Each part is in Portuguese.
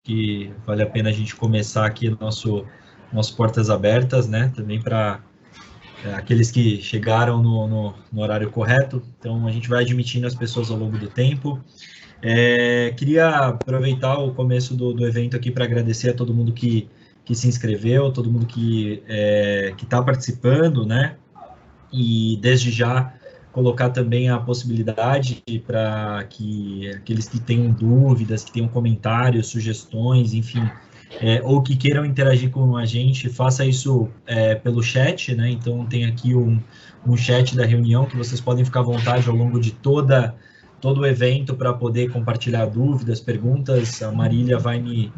que vale a pena a gente começar aqui nosso Portas Abertas, né? Também para aqueles que chegaram no horário correto. Então, a gente vai admitindo as pessoas ao longo do tempo. Queria aproveitar o começo do evento aqui para agradecer a todo mundo que se inscreveu, todo mundo que está participando, né? E desde já colocar também a possibilidade para que aqueles que tenham dúvidas, que tenham comentários, sugestões, enfim, ou que queiram interagir com a gente, faça isso pelo chat, né? Então tem aqui um chat da reunião que vocês podem ficar à vontade ao longo de todo o evento para poder compartilhar dúvidas, perguntas. A Marília vai me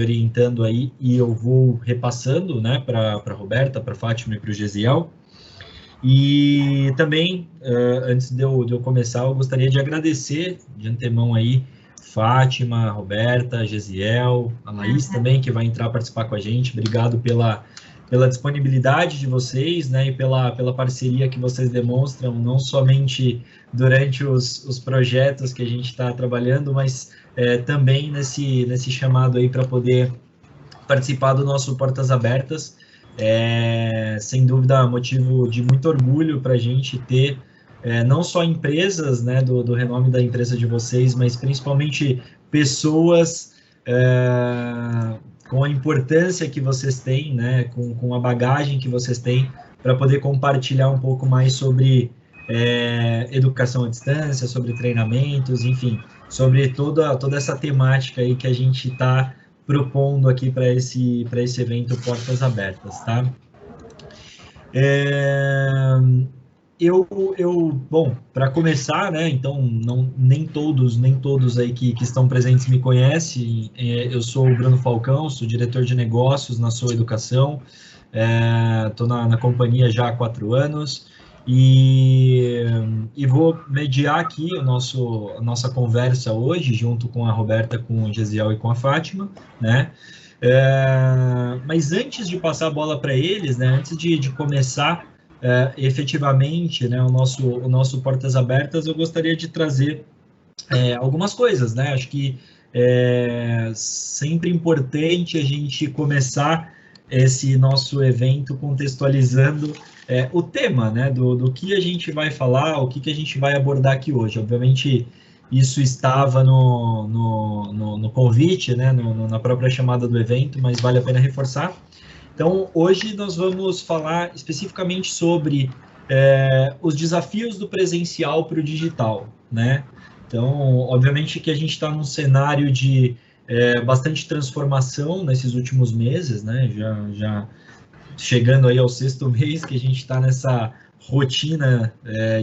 orientando aí e eu vou repassando, né, para a Roberta, para a Fátima e para o Gesiel. E também, antes de eu começar, eu gostaria de agradecer de antemão aí Fátima, Roberta, Gesiel, a Laís também, que vai entrar participar com a gente. Obrigado pela disponibilidade de vocês, né, e pela parceria que vocês demonstram, não somente durante os projetos que a gente está trabalhando, mas também nesse chamado aí para poder participar do nosso Portas Abertas. Sem dúvida, motivo de muito orgulho para a gente ter não só empresas, né, do renome da empresa de vocês, mas principalmente pessoas com a importância que vocês têm, né, com a bagagem que vocês têm, para poder compartilhar um pouco mais sobre educação à distância, sobre treinamentos, enfim, sobre toda essa temática aí que a gente está propondo aqui para esse evento Portas Abertas, tá? Bom, para começar, né, então, nem todos aí que estão presentes me conhecem. Eu sou o Bruno Falcão, sou diretor de negócios na Sou Educação, estou na companhia já há 4 anos, e vou mediar aqui a nossa conversa hoje, junto com a Roberta, com o Gesiel e com a Fátima, né? Mas antes de passar a bola para eles, né, antes de começar efetivamente, né, o nosso Portas Abertas, eu gostaria de trazer algumas coisas, né? Acho que é sempre importante a gente começar esse nosso evento contextualizando o tema, né, do que a gente vai falar, o que a gente vai abordar aqui hoje. Obviamente, isso estava no convite, né, na própria chamada do evento, mas vale a pena reforçar. Então, hoje nós vamos falar especificamente sobre os desafios do presencial para o digital, né? Então, obviamente que a gente está num cenário de bastante transformação nesses últimos meses, né? Já chegando aí ao 6º mês que a gente está nessa rotina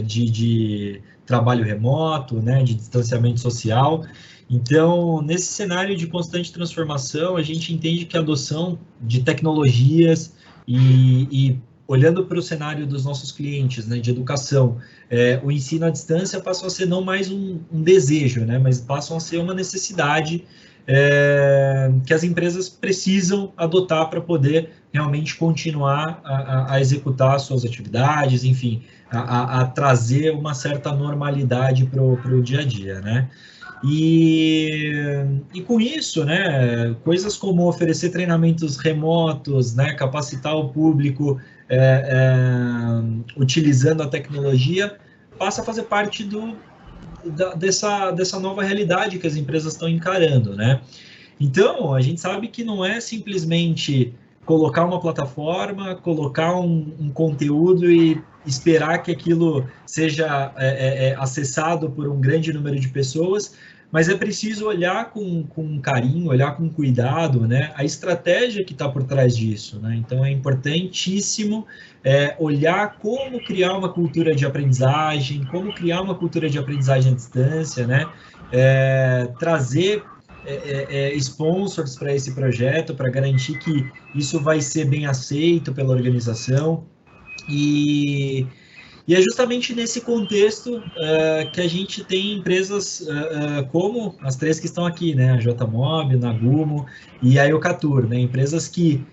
de trabalho remoto, né? De distanciamento social. Então, nesse cenário de constante transformação, a gente entende que a adoção de tecnologias e olhando para o cenário dos nossos clientes, né, de educação, o ensino à distância passou a ser não mais um desejo, né, mas passam a ser uma necessidade que as empresas precisam adotar para poder realmente continuar a executar suas atividades, enfim, a trazer uma certa normalidade para o dia a dia, né? E com isso, né, coisas como oferecer treinamentos remotos, né, capacitar o público utilizando a tecnologia, passa a fazer parte dessa nova realidade que as empresas estão encarando, né? Então, a gente sabe que não é simplesmente colocar uma plataforma, colocar um conteúdo e esperar que aquilo seja acessado por um grande número de pessoas, mas é preciso olhar com carinho, olhar com cuidado, né, a estratégia que está por trás disso, né? Então, é importantíssimo olhar como criar uma cultura de aprendizagem, como criar uma cultura de aprendizagem à distância, né? Trazer sponsors para esse projeto, para garantir que isso vai ser bem aceito pela organização. E é justamente nesse contexto que a gente tem empresas como as 3 que estão aqui, né? A JMob, Nagumo e a Eucatur, né? Empresas que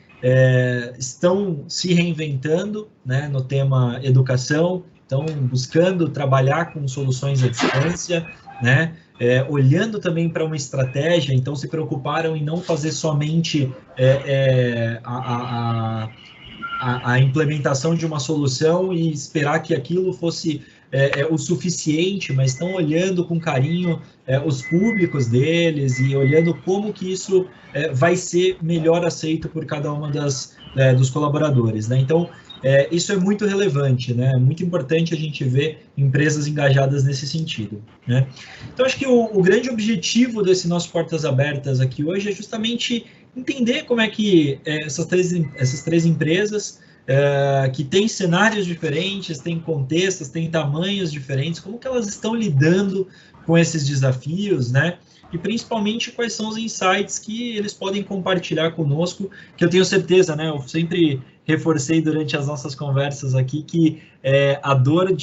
estão se reinventando, né, no tema educação, estão buscando trabalhar com soluções à distância, né? olhando também para uma estratégia, então se preocuparam em não fazer somente a implementação de uma solução e esperar que aquilo fosse o suficiente, mas estão olhando com carinho os públicos deles e olhando como que isso vai ser melhor aceito por cada uma dos colaboradores, né? Então, isso é muito relevante, né? É muito importante a gente ver empresas engajadas nesse sentido, né? Então, acho que o grande objetivo desse nosso Portas Abertas aqui hoje é justamente entender como é que essas três empresas que têm cenários diferentes, têm contextos, têm tamanhos diferentes, como que elas estão lidando com esses desafios, né? E principalmente quais são os insights que eles podem compartilhar conosco, que eu tenho certeza, né? Eu sempre reforcei durante as nossas conversas aqui que a dor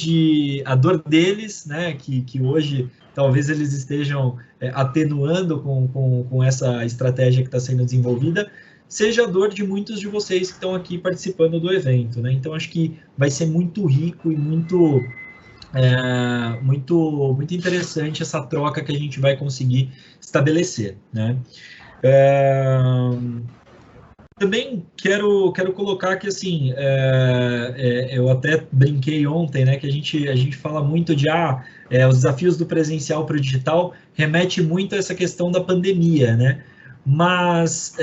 deles, né? Que hoje talvez eles estejam atenuando com essa estratégia que está sendo desenvolvida, seja a dor de muitos de vocês que estão aqui participando do evento, né? Então, acho que vai ser muito rico e muito interessante essa troca que a gente vai conseguir estabelecer, né? Também quero colocar que, assim, eu até brinquei ontem, né, que a gente fala muito de os desafios do presencial para o digital, remete muito a essa questão da pandemia, né? Mas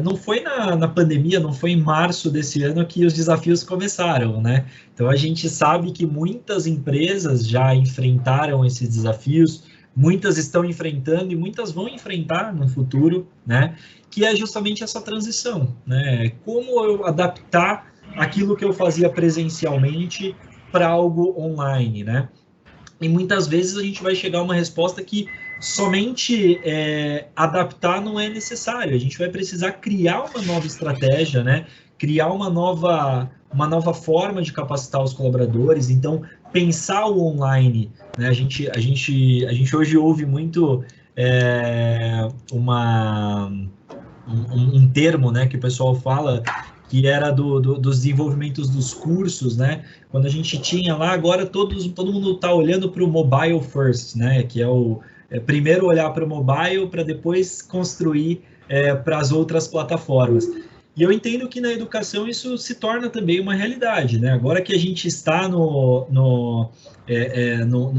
não foi na pandemia, não foi em março desse ano que os desafios começaram, né? Então, a gente sabe que muitas empresas já enfrentaram esses desafios, muitas estão enfrentando e muitas vão enfrentar no futuro, né? Que é justamente essa transição, né? Como eu adaptar aquilo que eu fazia presencialmente para algo online, né? E muitas vezes a gente vai chegar a uma resposta que somente adaptar não é necessário. A gente vai precisar criar uma nova estratégia, né? Criar uma nova forma de capacitar os colaboradores. Então, pensar o online, né? A gente hoje ouve muito um termo, né, que o pessoal fala, que era dos desenvolvimentos dos cursos, né? Quando a gente tinha lá, agora todo mundo está olhando para o mobile first, né? Que é primeiro olhar para o mobile para depois construir para as outras plataformas. E eu entendo que na educação isso se torna também uma realidade, né? Agora que a gente está no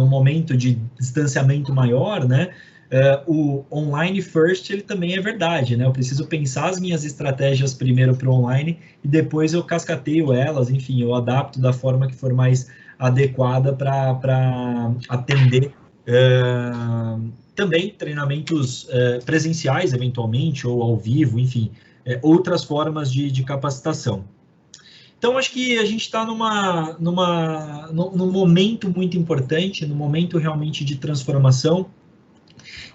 momento de distanciamento maior, né? O online first, ele também é verdade, né? Eu preciso pensar as minhas estratégias primeiro para o online e depois eu cascateio elas, enfim, eu adapto da forma que for mais adequada para atender também treinamentos presenciais, eventualmente, ou ao vivo, enfim, outras formas de capacitação. Então, acho que a gente está num momento muito importante, num momento realmente de transformação.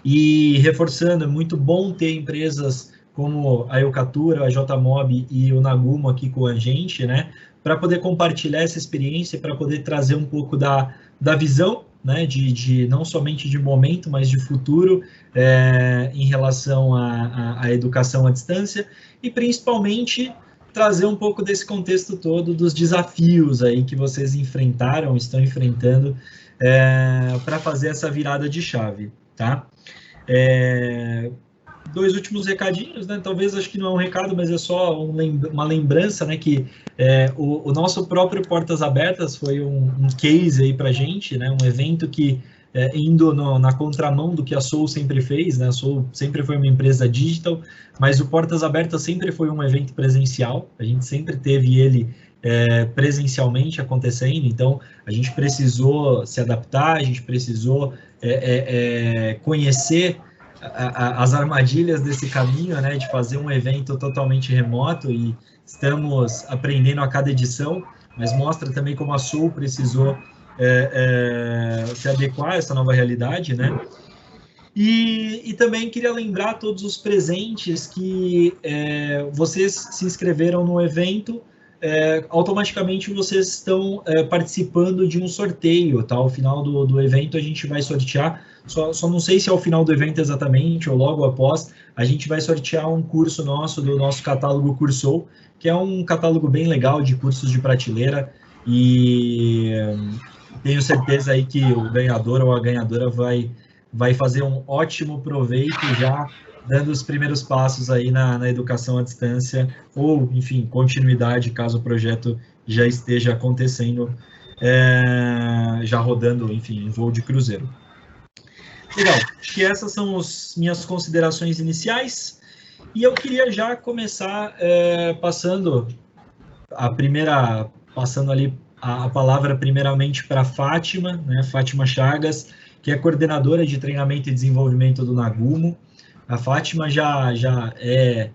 E reforçando, é muito bom ter empresas como a Eucatura, a JMob e o Nagumo aqui com a gente, né? Para poder compartilhar essa experiência, para poder trazer um pouco da visão, né? De não somente de momento, mas de futuro em relação à educação à distância e principalmente trazer um pouco desse contexto todo dos desafios aí que vocês enfrentaram, estão enfrentando para fazer essa virada de chave, tá? Dois últimos recadinhos, né? Talvez, acho que não é um recado, mas é só uma lembrança, né? Que o nosso próprio Portas Abertas foi um case aí para a gente, né? Um evento que, indo na contramão do que a Soul sempre fez, né? A Soul sempre foi uma empresa digital, mas o Portas Abertas sempre foi um evento presencial, a gente sempre teve ele presencialmente acontecendo, então a gente precisou se adaptar, a gente precisou conhecer as armadilhas desse caminho, né, de fazer um evento totalmente remoto, e estamos aprendendo a cada edição, mas mostra também como a Soul precisou se adequar a essa nova realidade, né? E também queria lembrar a todos os presentes que vocês se inscreveram no evento, automaticamente vocês estão participando de um sorteio, tá? Ao final do evento a gente vai sortear, só não sei se é ao final do evento exatamente ou logo após, a gente vai sortear um curso nosso, do nosso catálogo Cursou, que é um catálogo bem legal de cursos de prateleira, e tenho certeza aí que o ganhador ou a ganhadora vai vai fazer um ótimo proveito já dando os primeiros passos aí na educação à distância, ou, enfim, continuidade, caso o projeto já esteja acontecendo, já rodando, enfim, em voo de cruzeiro. Legal, acho que essas são as minhas considerações iniciais, e eu queria já começar passando ali a palavra primeiramente para Fátima, né, Fátima Chagas, que é coordenadora de treinamento e desenvolvimento do Nagumo. A Fátima já é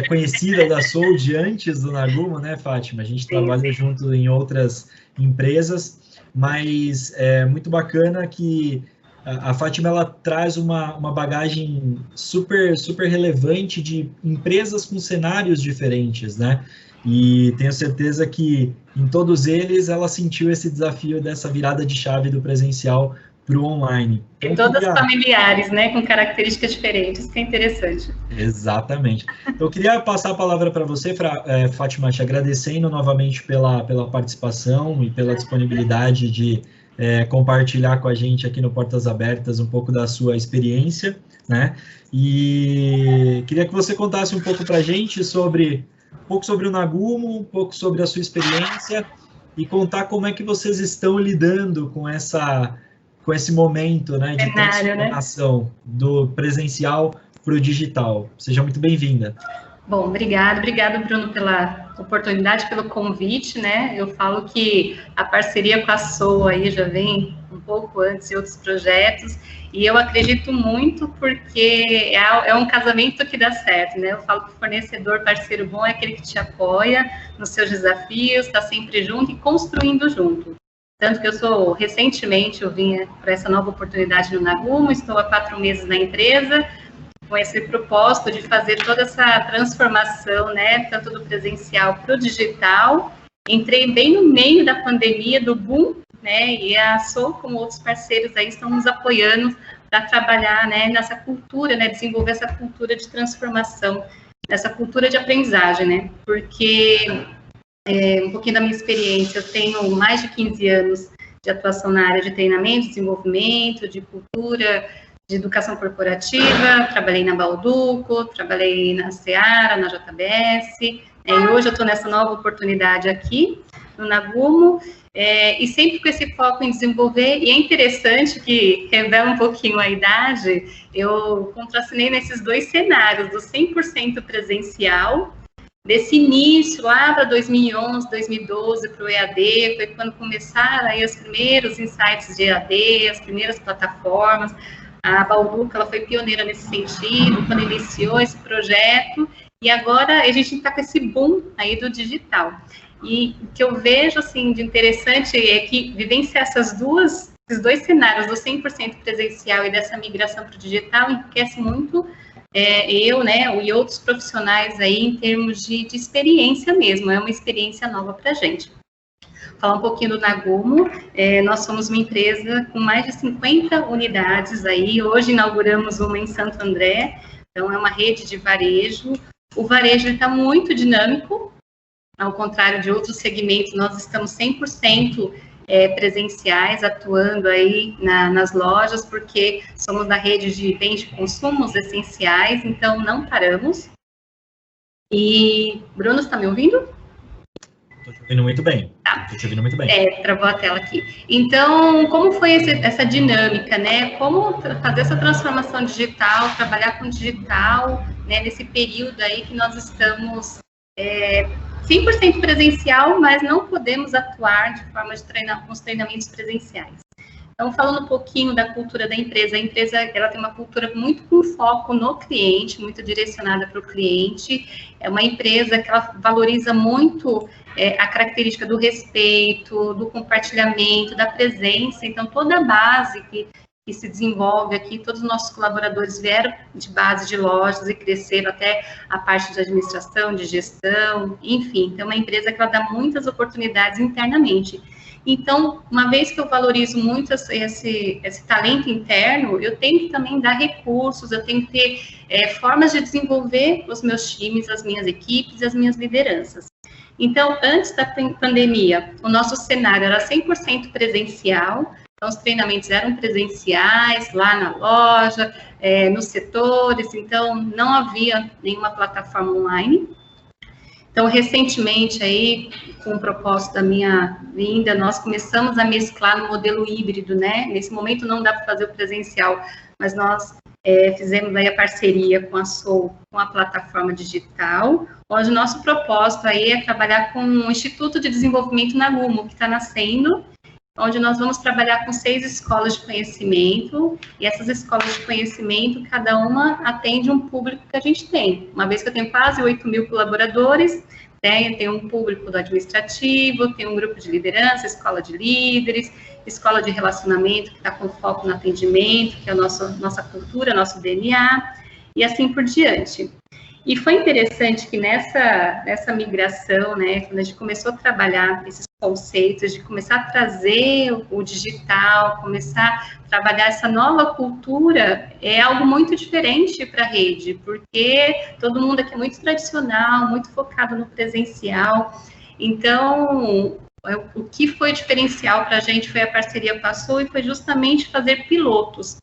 conhecida da Sold antes do Nagumo, né, Fátima? A gente trabalha junto em outras empresas, mas é muito bacana que a Fátima ela traz uma bagagem super relevante de empresas com cenários diferentes, né? E tenho certeza que em todos eles ela sentiu esse desafio dessa virada de chave do presencial para o online. E todas familiares, né, com características diferentes, que é interessante. Exatamente. Eu queria passar a palavra para você, Fátima, te agradecendo novamente pela participação e pela disponibilidade de compartilhar com a gente aqui no Portas Abertas um pouco da sua experiência, né? E queria que você contasse um pouco para a gente sobre o Nagumo, um pouco sobre a sua experiência e contar como é que vocês estão lidando com esse momento, né, de transformação, né, do presencial para o digital. Seja muito bem-vinda. Bom, obrigado, Bruno, pela oportunidade, pelo convite, né? Eu falo que a parceria com a SOA aí já vem um pouco antes de outros projetos, e eu acredito muito porque é um casamento que dá certo, né? Eu falo que fornecedor, parceiro bom é aquele que te apoia nos seus desafios, está sempre junto e construindo junto. Tanto que recentemente eu vim para essa nova oportunidade no Nagumo, estou há 4 meses na empresa, com esse propósito de fazer toda essa transformação, né, tanto do presencial para o digital. Entrei bem no meio da pandemia, do boom, né, e a SOA, como outros parceiros aí, estão nos apoiando para trabalhar, né, nessa cultura, né, desenvolver essa cultura de transformação, essa cultura de aprendizagem, né, porque um pouquinho da minha experiência, eu tenho mais de 15 anos de atuação na área de treinamento, desenvolvimento, de cultura, de educação corporativa, trabalhei na Balduco, trabalhei na Seara, na JBS, e hoje eu estou nessa nova oportunidade aqui, no Nagumo, e sempre com esse foco em desenvolver, e é interessante que revela um pouquinho a idade, eu contracenei nesses 2 cenários, do 100% presencial, desse início lá para 2011, 2012 para o EAD, foi quando começaram aí os primeiros insights de EAD, as primeiras plataformas. A Balduco, ela foi pioneira nesse sentido, quando iniciou esse projeto, e agora a gente está com esse boom aí do digital. E o que eu vejo, assim, de interessante é que vivenciar esses 2 cenários, do 100% presencial e dessa migração para o digital, enriquece muito eu, né, e outros profissionais aí em termos de experiência mesmo, é uma experiência nova para a gente. Falar um pouquinho do Nagumo, nós somos uma empresa com mais de 50 unidades aí, hoje inauguramos uma em Santo André, então é uma rede de varejo, o varejo está muito dinâmico, ao contrário de outros segmentos, nós estamos 100% presenciais, atuando aí nas lojas, porque somos da rede de bens de consumos essenciais, então não paramos. E, Bruno, está me ouvindo? Estou te ouvindo muito bem. Tá. Estou te ouvindo muito bem. Travou a tela aqui. Então, como foi essa dinâmica, né? Como fazer essa transformação digital, trabalhar com digital, né? Nesse período aí que nós estamos 100% presencial, mas não podemos atuar de forma de com os treinamentos presenciais. Então, falando um pouquinho da cultura da empresa, a empresa ela tem uma cultura muito com foco no cliente, muito direcionada para o cliente. É uma empresa que ela valoriza muito a característica do respeito, do compartilhamento, da presença. Então, toda a base que se desenvolve aqui, todos os nossos colaboradores vieram de base de lojas e cresceram até a parte de administração, de gestão, enfim. Então, é uma empresa que ela dá muitas oportunidades internamente. Então, uma vez que eu valorizo muito esse talento interno, eu tenho que também dar recursos, eu tenho que ter formas de desenvolver os meus times, as minhas equipes, as minhas lideranças. Então, antes da pandemia, o nosso cenário era 100% presencial, Então, os treinamentos eram presenciais, lá na loja, nos setores, então não havia nenhuma plataforma online. Então, recentemente, aí, com o propósito da minha vinda, nós começamos a mesclar no modelo híbrido, né? Nesse momento não dá para fazer o presencial, mas nós fizemos aí a parceria com a Soul, com a plataforma digital, onde o nosso propósito aí é trabalhar com o Instituto de Desenvolvimento na Lumo, que está nascendo, onde nós vamos trabalhar com 6 escolas de conhecimento, e essas escolas de conhecimento, cada uma atende um público que a gente tem. Uma vez que eu tenho quase 8.000 colaboradores, né, tem um público do administrativo, tem um grupo de liderança, escola de líderes, escola de relacionamento, que está com foco no atendimento, que é a nossa cultura, nosso DNA, e assim por diante. E foi interessante que nessa migração, né, quando a gente começou a trabalhar esses conceitos, de começar a trazer o digital, começar a trabalhar essa nova cultura, é algo muito diferente para a rede, porque todo mundo aqui é muito tradicional, muito focado no presencial. Então, o que foi diferencial para a gente foi a parceria com a Soul e foi justamente fazer pilotos,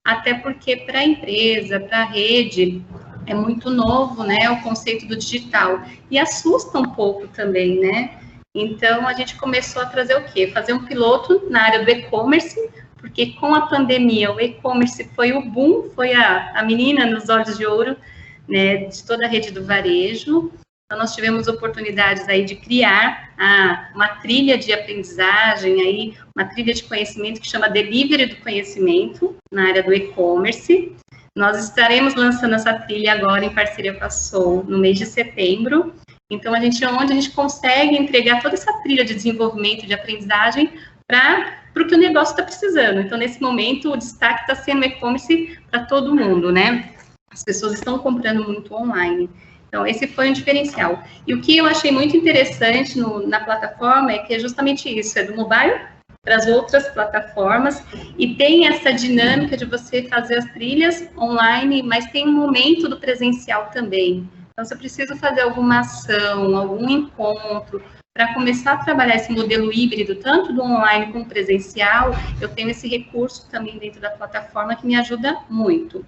até porque para a empresa, para a rede, é muito novo, né, o conceito do digital, e assusta um pouco também, né? Então, a gente começou a trazer o quê? Fazer um piloto na área do e-commerce, porque com a pandemia, o e-commerce foi o boom, foi a menina nos olhos de ouro, né, de toda a rede do varejo. Então, nós tivemos oportunidades aí de criar uma trilha de aprendizagem, aí, uma trilha de conhecimento que chama Delivery do Conhecimento, na área do e-commerce. Nós estaremos lançando essa trilha agora em parceria com a Soul, no mês de setembro. Então, onde a gente consegue entregar toda essa trilha de desenvolvimento, de aprendizagem, para o que o negócio está precisando. Então, nesse momento, o destaque está sendo e-commerce para todo mundo, né? As pessoas estão comprando muito online. Então, esse foi um diferencial. E o que eu achei muito interessante na plataforma é que é justamente isso, é do mobile para as outras plataformas, e tem essa dinâmica de você fazer as trilhas online, mas tem um momento do presencial também. Então, se eu preciso fazer alguma ação, algum encontro, para começar a trabalhar esse modelo híbrido, tanto do online como presencial, eu tenho esse recurso também dentro da plataforma que me ajuda muito.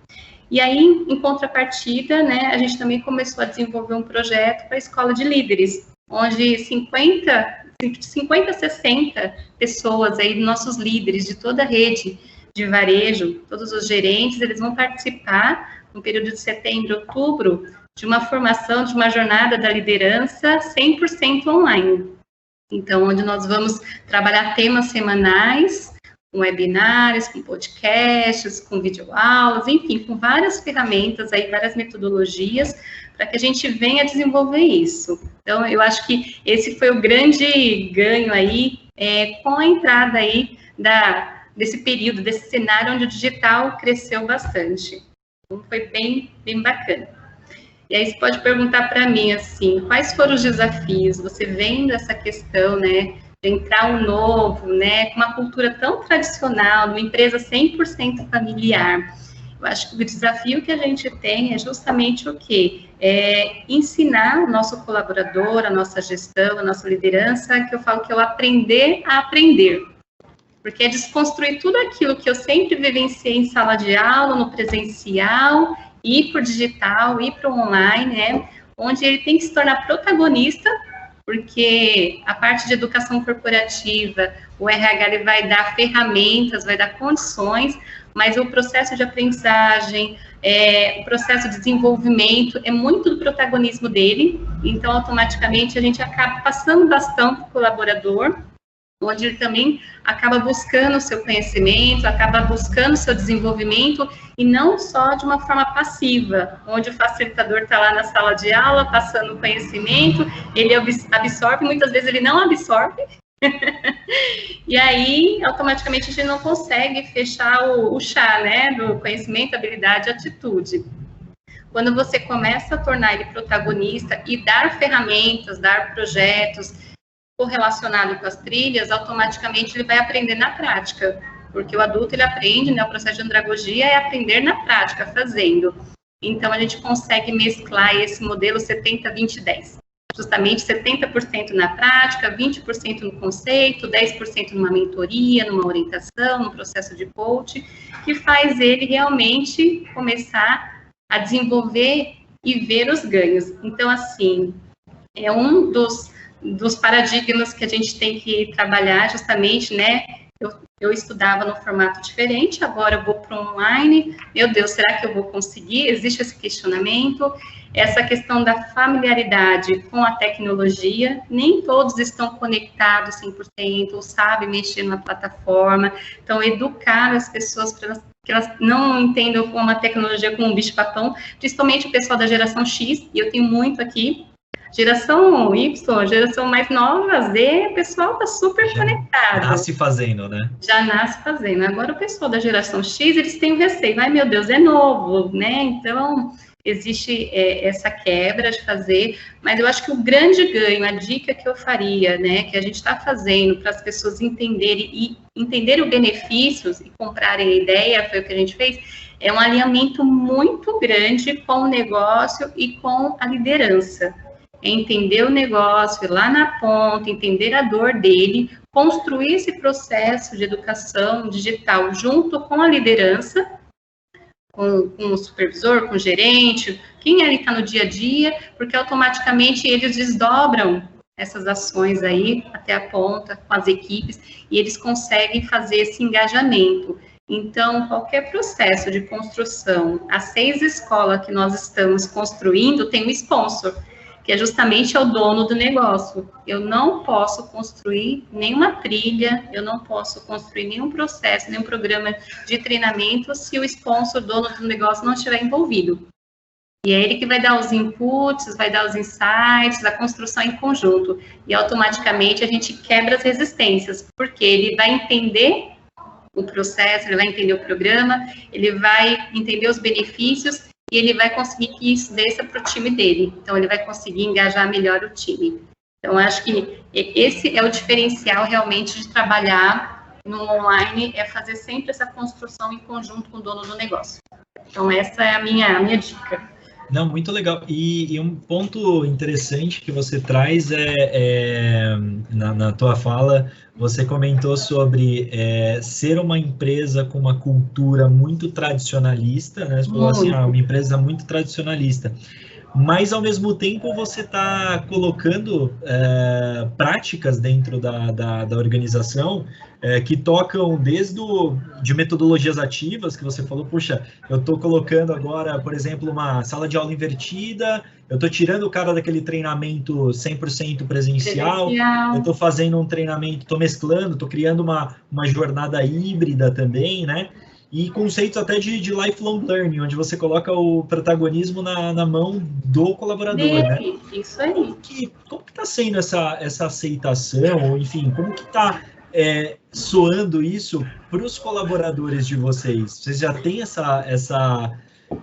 E aí, em contrapartida, né, a gente também começou a desenvolver um projeto para a escola de líderes, onde 50, 60 pessoas aí, nossos líderes de toda a rede de varejo, todos os gerentes, eles vão participar no período de setembro, outubro, de uma formação, de uma jornada da liderança 100% online. Então, onde nós vamos trabalhar temas semanais, com webinários, com podcasts, com videoaulas, enfim, com várias ferramentas, aí, várias metodologias, para que a gente venha desenvolver isso. Então, eu acho que esse foi o grande ganho aí, com a entrada aí desse período, desse cenário onde o digital cresceu bastante. Então, foi bem, bem bacana. E aí você pode perguntar para mim, assim, quais foram os desafios? Você vendo essa questão, né, de entrar um novo, né, com uma cultura tão tradicional, uma empresa 100% familiar. Eu acho que o desafio que a gente tem é justamente o quê? Ensinar o nosso colaborador, a nossa gestão, a nossa liderança, que eu falo que é o aprender a aprender. Porque é desconstruir tudo aquilo que eu sempre vivenciei em sala de aula, no presencial, ir para o digital, ir para o online, né? Onde ele tem que se tornar protagonista, porque a parte de educação corporativa, o RH ele vai dar ferramentas, vai dar condições, mas o processo de aprendizagem, o processo de desenvolvimento é muito do protagonismo dele, então automaticamente a gente acaba passando bastão para o colaborador, onde ele também acaba buscando o seu conhecimento, acaba buscando o seu desenvolvimento, e não só de uma forma passiva, onde o facilitador está lá na sala de aula, passando o conhecimento, ele absorve, muitas vezes ele não absorve, e aí, automaticamente, a gente não consegue fechar o chá, né, do conhecimento, habilidade e atitude. Quando você começa a tornar ele protagonista e dar ferramentas, dar projetos, correlacionado com as trilhas, automaticamente ele vai aprender na prática, porque o adulto ele aprende, né, o processo de andragogia é aprender na prática, fazendo. Então, a gente consegue mesclar esse modelo 70-20-10. justamente 70% na prática, 20% no conceito, 10% numa mentoria, numa orientação, no processo de coaching, que faz ele realmente começar a desenvolver e ver os ganhos. Então, assim, é um dos paradigmas que a gente tem que trabalhar justamente, né? Eu estudava no formato diferente, agora eu vou para o online, meu Deus, será que eu vou conseguir? Existe esse questionamento, essa questão da familiaridade com a tecnologia, nem todos estão conectados 100%, ou sabem mexer na plataforma, então educar as pessoas para que elas não entendam como a tecnologia como um bicho-papão, principalmente o pessoal da geração X, e eu tenho muito aqui, geração Y, geração mais nova, Z, o pessoal está super conectado. Já nasce fazendo, né? Já nasce fazendo. Agora, o pessoal da geração X, eles têm receio. Ai, meu Deus, é novo, né? Então, existe essa quebra de fazer, mas eu acho que o grande ganho, a dica que eu faria, né, que a gente está fazendo para as pessoas entenderem os benefícios e comprarem a ideia, foi o que a gente fez, é um alinhamento muito grande com o negócio e com a liderança. Entender o negócio, ir lá na ponta, entender a dor dele, construir esse processo de educação digital junto com a liderança, com o supervisor, com o gerente, quem ali está no dia a dia, porque automaticamente eles desdobram essas ações aí até a ponta com as equipes e eles conseguem fazer esse engajamento. Então, qualquer processo de construção, as 6 escolas que nós estamos construindo tem um sponsor, que é justamente o dono do negócio. Eu não posso construir nenhuma trilha, eu não posso construir nenhum processo, nenhum programa de treinamento se o sponsor, dono do negócio, não estiver envolvido. E é ele que vai dar os inputs, vai dar os insights, a construção em conjunto. E automaticamente a gente quebra as resistências, porque ele vai entender o processo, ele vai entender o programa, ele vai entender os benefícios, e ele vai conseguir que isso desça para o time dele. Então, ele vai conseguir engajar melhor o time. Então, acho que esse é o diferencial realmente de trabalhar no online, é fazer sempre essa construção em conjunto com o dono do negócio. Então, essa é a minha dica. Não, muito legal. E um ponto interessante que você traz na tua fala, você comentou sobre ser uma empresa com uma cultura muito tradicionalista, né? Você falou assim, uma empresa muito tradicionalista. Mas, ao mesmo tempo, você está colocando práticas dentro da organização que tocam de metodologias ativas, que você falou, puxa, eu estou colocando agora, por exemplo, uma sala de aula invertida, eu estou tirando o cara daquele treinamento 100% presencial, eu estou fazendo um treinamento, estou mesclando, estou criando uma jornada híbrida também, né? E conceitos até de lifelong learning, onde você coloca o protagonismo na mão do colaborador, né? Isso aí. Como que está sendo essa aceitação, ou enfim, como que está soando isso para os colaboradores de vocês? Vocês já têm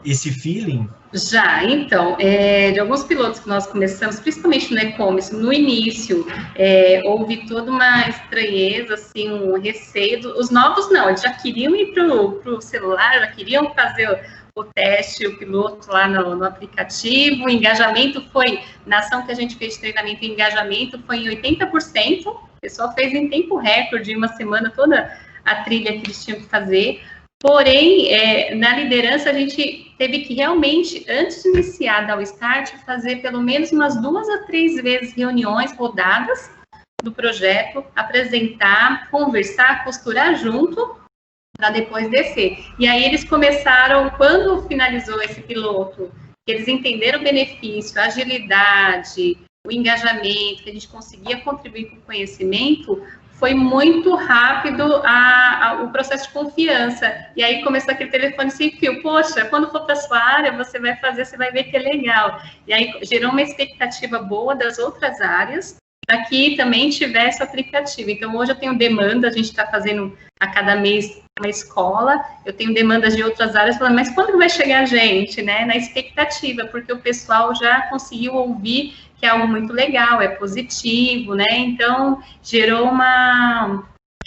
esse feeling? Já, então, de alguns pilotos que nós começamos, principalmente no e-commerce, no início, houve toda uma estranheza, assim, um receio. Os novos não, eles já queriam ir para o celular, já queriam fazer o teste, o piloto lá no aplicativo. O engajamento foi, na ação que a gente fez de treinamento, o engajamento foi em 80%. O pessoal fez em tempo recorde, em uma semana, toda a trilha que eles tinham que fazer. Porém, na liderança, a gente teve que realmente, antes de iniciar, dar o start, fazer pelo menos umas 2 a 3 vezes reuniões rodadas do projeto, apresentar, conversar, costurar junto, para depois descer. E aí eles começaram, quando finalizou esse piloto, eles entenderam o benefício, a agilidade, o engajamento, que a gente conseguia contribuir com o conhecimento, foi muito rápido o processo de confiança. E aí começou aquele telefone sem fio. Poxa, quando for para a sua área, você vai ver que é legal. E aí gerou uma expectativa boa das outras áreas para que também tivesse o aplicativo. Então, hoje eu tenho demanda, a gente está fazendo a cada mês uma escola, eu tenho demandas de outras áreas, falando, mas quando vai chegar a gente, né? Na expectativa, porque o pessoal já conseguiu ouvir que é algo muito legal, é positivo, né? Então, gerou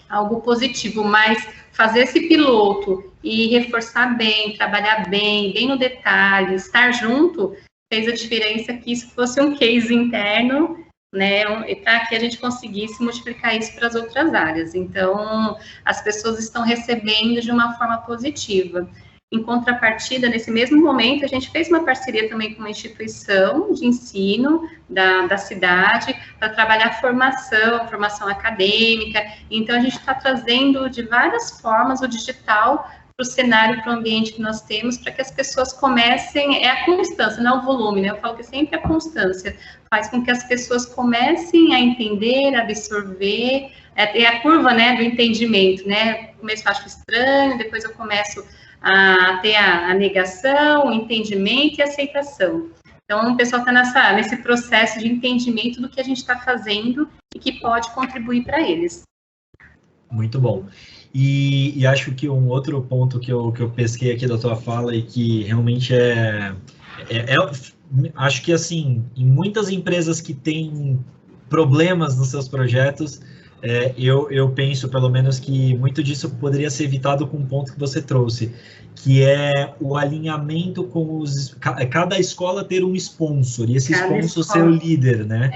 algo positivo, mas fazer esse piloto e reforçar bem, trabalhar bem no detalhe, estar junto, o fez a diferença que isso fosse um case interno, né, para que a gente conseguisse multiplicar isso para as outras áreas. Então, as pessoas estão recebendo de uma forma positiva. Em contrapartida, nesse mesmo momento, a gente fez uma parceria também com uma instituição de ensino da cidade para trabalhar formação acadêmica. Então, a gente está trazendo de várias formas o digital para o cenário, para o ambiente que nós temos, para que as pessoas comecem, é a constância, não é o volume, né? Eu falo que sempre a constância faz com que as pessoas comecem a entender, absorver, é a curva, né, do entendimento, né? No começo eu acho estranho, depois eu começo a ter a negação, o entendimento e a aceitação. Então, o pessoal está nesse processo de entendimento do que a gente está fazendo e que pode contribuir para eles. Muito bom. E acho que um outro ponto que eu pesquei aqui da tua fala e que realmente acho que, assim, em muitas empresas que têm problemas nos seus projetos, eu penso, pelo menos, que muito disso poderia ser evitado com um ponto que você trouxe, que é o alinhamento com cada escola ter um sponsor, e esse sponsor ser o líder, né?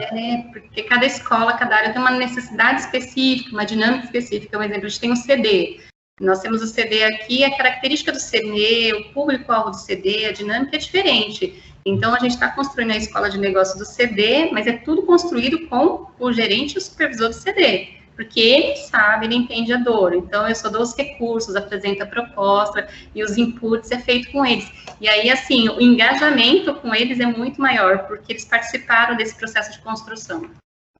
Porque cada escola, cada área tem uma necessidade específica, uma dinâmica específica. Um exemplo, a gente tem um CD. Nós temos o CD aqui, a característica do CD, o público-alvo do CD, a dinâmica é diferente. Então, a gente está construindo a escola de negócio do CD, mas é tudo construído com o gerente e o supervisor do CD, porque ele sabe, ele entende a dor. Então, eu só dou os recursos, apresento a proposta e os inputs é feito com eles. E aí, assim, o engajamento com eles é muito maior, porque eles participaram desse processo de construção.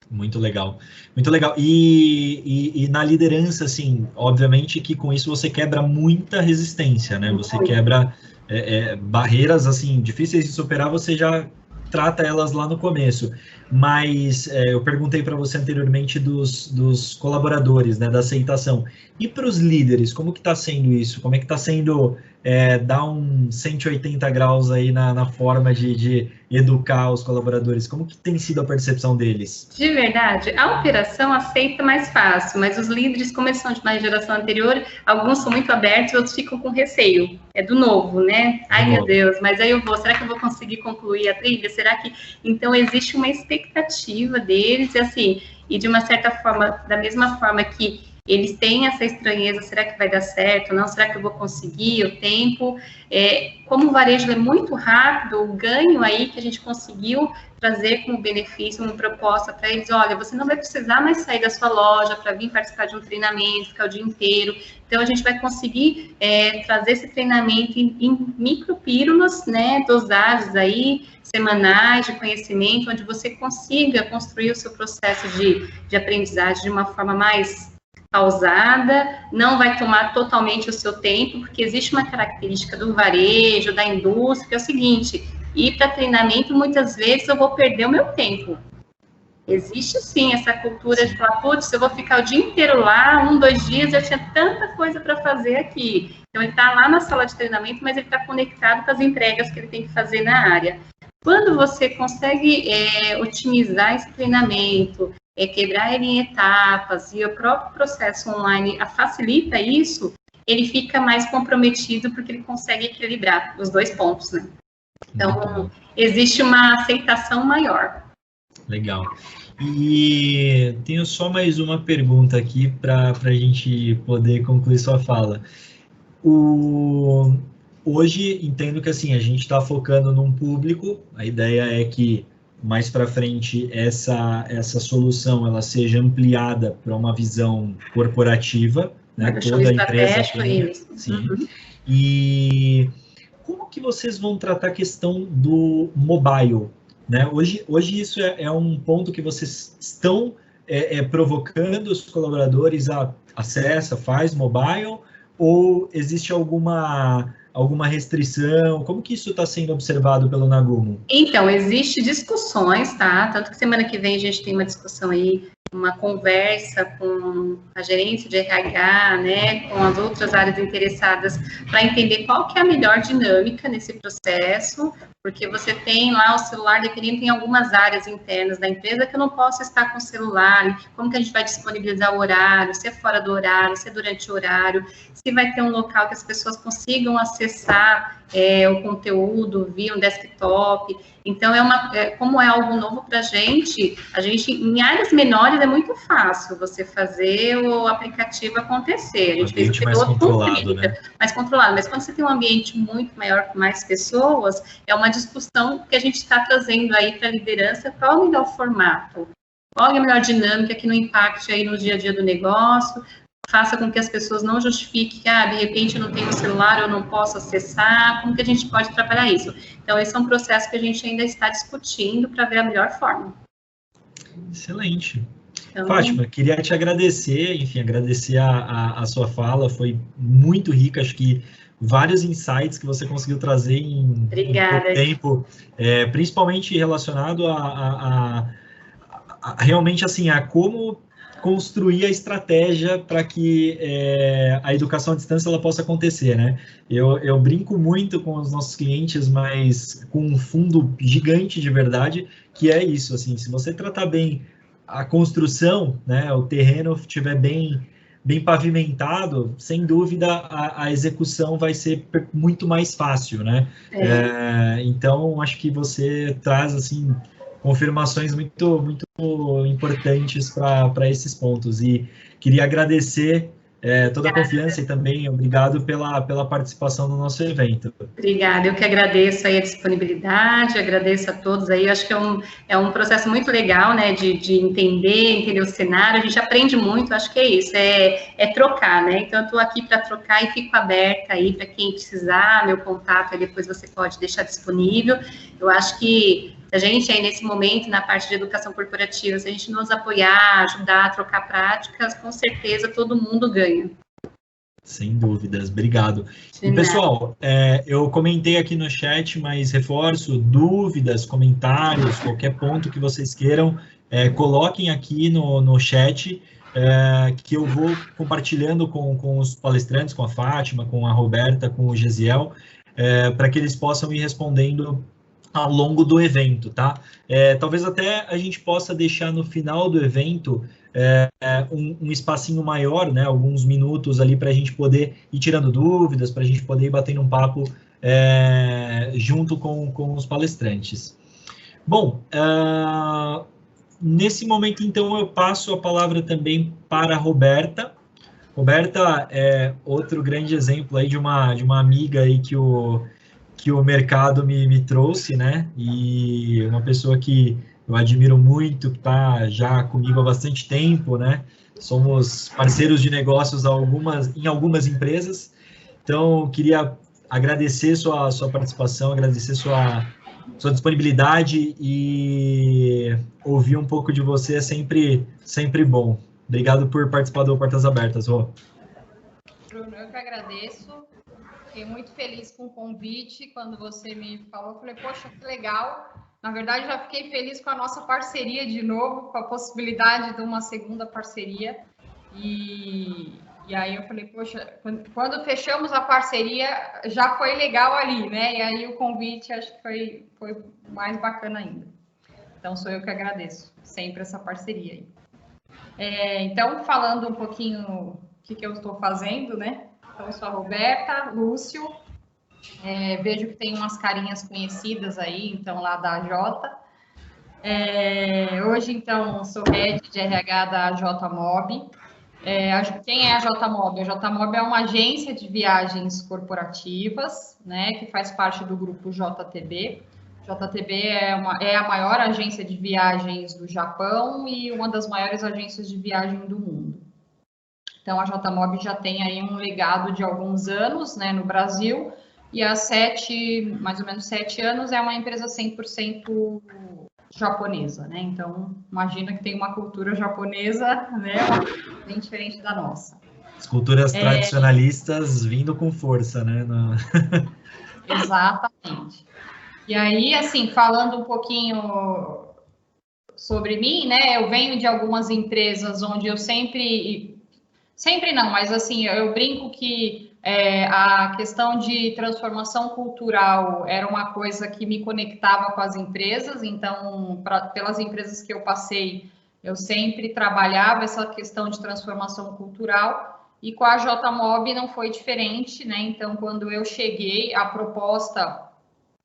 Muito legal, muito legal. E na liderança, assim, obviamente que com isso você quebra muita resistência, né? Você quebra barreiras, assim, difíceis de superar, você já trata elas lá no começo. Mas eu perguntei para você anteriormente dos colaboradores, né, da aceitação. E para os líderes, como que está sendo isso? Como é que está sendo dar um 180 graus aí na forma de educar os colaboradores? Como que tem sido a percepção deles? De verdade, a operação aceita mais fácil, mas os líderes, como eles são de uma geração anterior, alguns são muito abertos, outros ficam com receio. É do novo, né? Ai, meu Deus, mas aí será que eu vou conseguir concluir a trilha? Será que... Então, existe uma expectativa deles, e assim, e de uma certa forma, da mesma forma que eles têm essa estranheza, será que vai dar certo? Não, será que eu vou conseguir o tempo? Como o varejo é muito rápido, o ganho aí que a gente conseguiu trazer como benefício, uma proposta para eles, olha, você não vai precisar mais sair da sua loja para vir participar de um treinamento, ficar o dia inteiro. Então, a gente vai conseguir trazer esse treinamento em micropílulas, né, dosagens aí, semanais de conhecimento, onde você consiga construir o seu processo de aprendizagem de uma forma mais pausada, não vai tomar totalmente o seu tempo, porque existe uma característica do varejo, da indústria, que é o seguinte, ir para treinamento, muitas vezes eu vou perder o meu tempo. Existe sim essa cultura de falar, putz, eu vou ficar o dia inteiro lá, 1, 2 dias, eu tinha tanta coisa para fazer aqui. Então, ele está lá na sala de treinamento, mas ele está conectado com as entregas que ele tem que fazer na área. Quando você consegue otimizar esse treinamento, quebrar ele em etapas, e o próprio processo online facilita isso, ele fica mais comprometido porque ele consegue equilibrar os dois pontos, né? Então, existe uma aceitação maior. Legal. E tenho só mais uma pergunta aqui para a gente poder concluir sua fala. Hoje, entendo que assim, a gente está focando num público, a ideia é que mais para frente essa solução ela seja ampliada para uma visão corporativa, né? Toda a empresa tem, sim. Uhum. E como que vocês vão tratar a questão do mobile, né? Hoje isso é um ponto que vocês estão provocando os colaboradores a acessa, faz mobile, ou existe alguma restrição? Como que isso está sendo observado pelo Nagumo? Então, existe discussões, tá? Tanto que semana que vem a gente tem uma discussão aí, uma conversa com a gerência de RH, né, com as outras áreas interessadas, para entender qual que é a melhor dinâmica nesse processo, porque você tem lá o celular definido em algumas áreas internas da empresa que eu não posso estar com o celular, como que a gente vai disponibilizar o horário, se é fora do horário, se é durante o horário, se vai ter um local que as pessoas consigam acessar o conteúdo via um desktop. Então, como é algo novo para a gente, em áreas menores é muito fácil você fazer o aplicativo acontecer. A gente fez o piloto com 30, mais controlado. Mas quando você tem um ambiente muito maior, com mais pessoas, é uma discussão que a gente está trazendo aí para a liderança, qual é o melhor formato, qual é a melhor dinâmica que não impacte aí no dia a dia do negócio, faça com que as pessoas não justifiquem que, de repente, eu não tenho celular, eu não posso acessar, como que a gente pode trabalhar isso? Então, esse é um processo que a gente ainda está discutindo para ver a melhor forma. Excelente. Então, Fátima, queria te agradecer, enfim, agradecer a sua fala, foi muito rica, acho que vários insights que você conseguiu trazer em pouco tempo, principalmente relacionado realmente, assim, a como construir a estratégia para que a educação à distância ela possa acontecer, né? Eu brinco muito com os nossos clientes, mas com um fundo gigante de verdade, que é isso, assim, se você tratar bem a construção, né, o terreno estiver bem pavimentado, sem dúvida a execução vai ser muito mais fácil, né? Então, acho que você traz, assim, confirmações muito importantes para esses pontos. E queria agradecer toda a confiança e também obrigado pela participação no nosso evento. Obrigada, eu que agradeço aí a disponibilidade, agradeço a todos aí, eu acho que é um processo muito legal, né, de entender o cenário, a gente aprende muito, acho que é isso, é trocar, né, então eu estou aqui para trocar e fico aberta aí para quem precisar, meu contato aí depois você pode deixar disponível, eu acho que a gente aí nesse momento, na parte de educação corporativa, se a gente nos apoiar, ajudar a trocar práticas, com certeza todo mundo ganha. Sem dúvidas, obrigado. E, pessoal, eu comentei aqui no chat, mas reforço, dúvidas, comentários, qualquer ponto que vocês queiram, coloquem aqui no chat, que eu vou compartilhando com os palestrantes, com a Fátima, com a Roberta, com o Gesiel, para que eles possam ir respondendo ao longo do evento, tá? Talvez até a gente possa deixar no final do evento um espacinho maior, né? Alguns minutos ali para a gente poder ir tirando dúvidas, para a gente poder ir batendo um papo junto com os palestrantes. Bom, nesse momento, então, eu passo a palavra também para a Roberta. Roberta é outro grande exemplo aí de uma amiga aí que o mercado me trouxe, né? E uma pessoa que eu admiro muito, que está já comigo há bastante tempo, né? Somos parceiros de negócios em algumas empresas. Então, queria agradecer sua participação, agradecer sua disponibilidade e ouvir um pouco de você é sempre bom. Obrigado por participar do Portas Abertas, Rô. Bruno, eu que agradeço. Fiquei muito feliz com o convite. Quando você me falou, eu falei, poxa, que legal. Na verdade, já fiquei feliz com a nossa parceria de novo, com a possibilidade de uma segunda parceria. E aí eu falei, poxa, quando fechamos a parceria, já foi legal ali, né? E aí o convite, acho que foi mais bacana ainda. Então, sou eu que agradeço sempre essa parceria aí. Então, falando um pouquinho o que eu estou fazendo, né? Então, eu sou a Roberta, Lúcio, vejo que tem umas carinhas conhecidas aí, então, lá da Jota. Hoje, então, sou head de RH da JMob. Quem é a JMob? A JMob é uma agência de viagens corporativas, né, que faz parte do grupo JTB. JTB é a maior agência de viagens do Japão e uma das maiores agências de viagem do mundo. Então, a JMob já tem aí um legado de alguns anos, né, no Brasil, e há mais ou menos 7 anos, é uma empresa 100% japonesa, né? Então, imagina que tem uma cultura japonesa, né, bem diferente da nossa. As culturas tradicionalistas vindo com força, né? Exatamente. E aí, assim, falando um pouquinho sobre mim, né, eu venho de algumas empresas onde eu sempre não, mas assim, eu brinco que a questão de transformação cultural era uma coisa que me conectava com as empresas, então, pelas empresas que eu passei, eu sempre trabalhava essa questão de transformação cultural, e com a JMOB não foi diferente, né? Então, quando eu cheguei, a proposta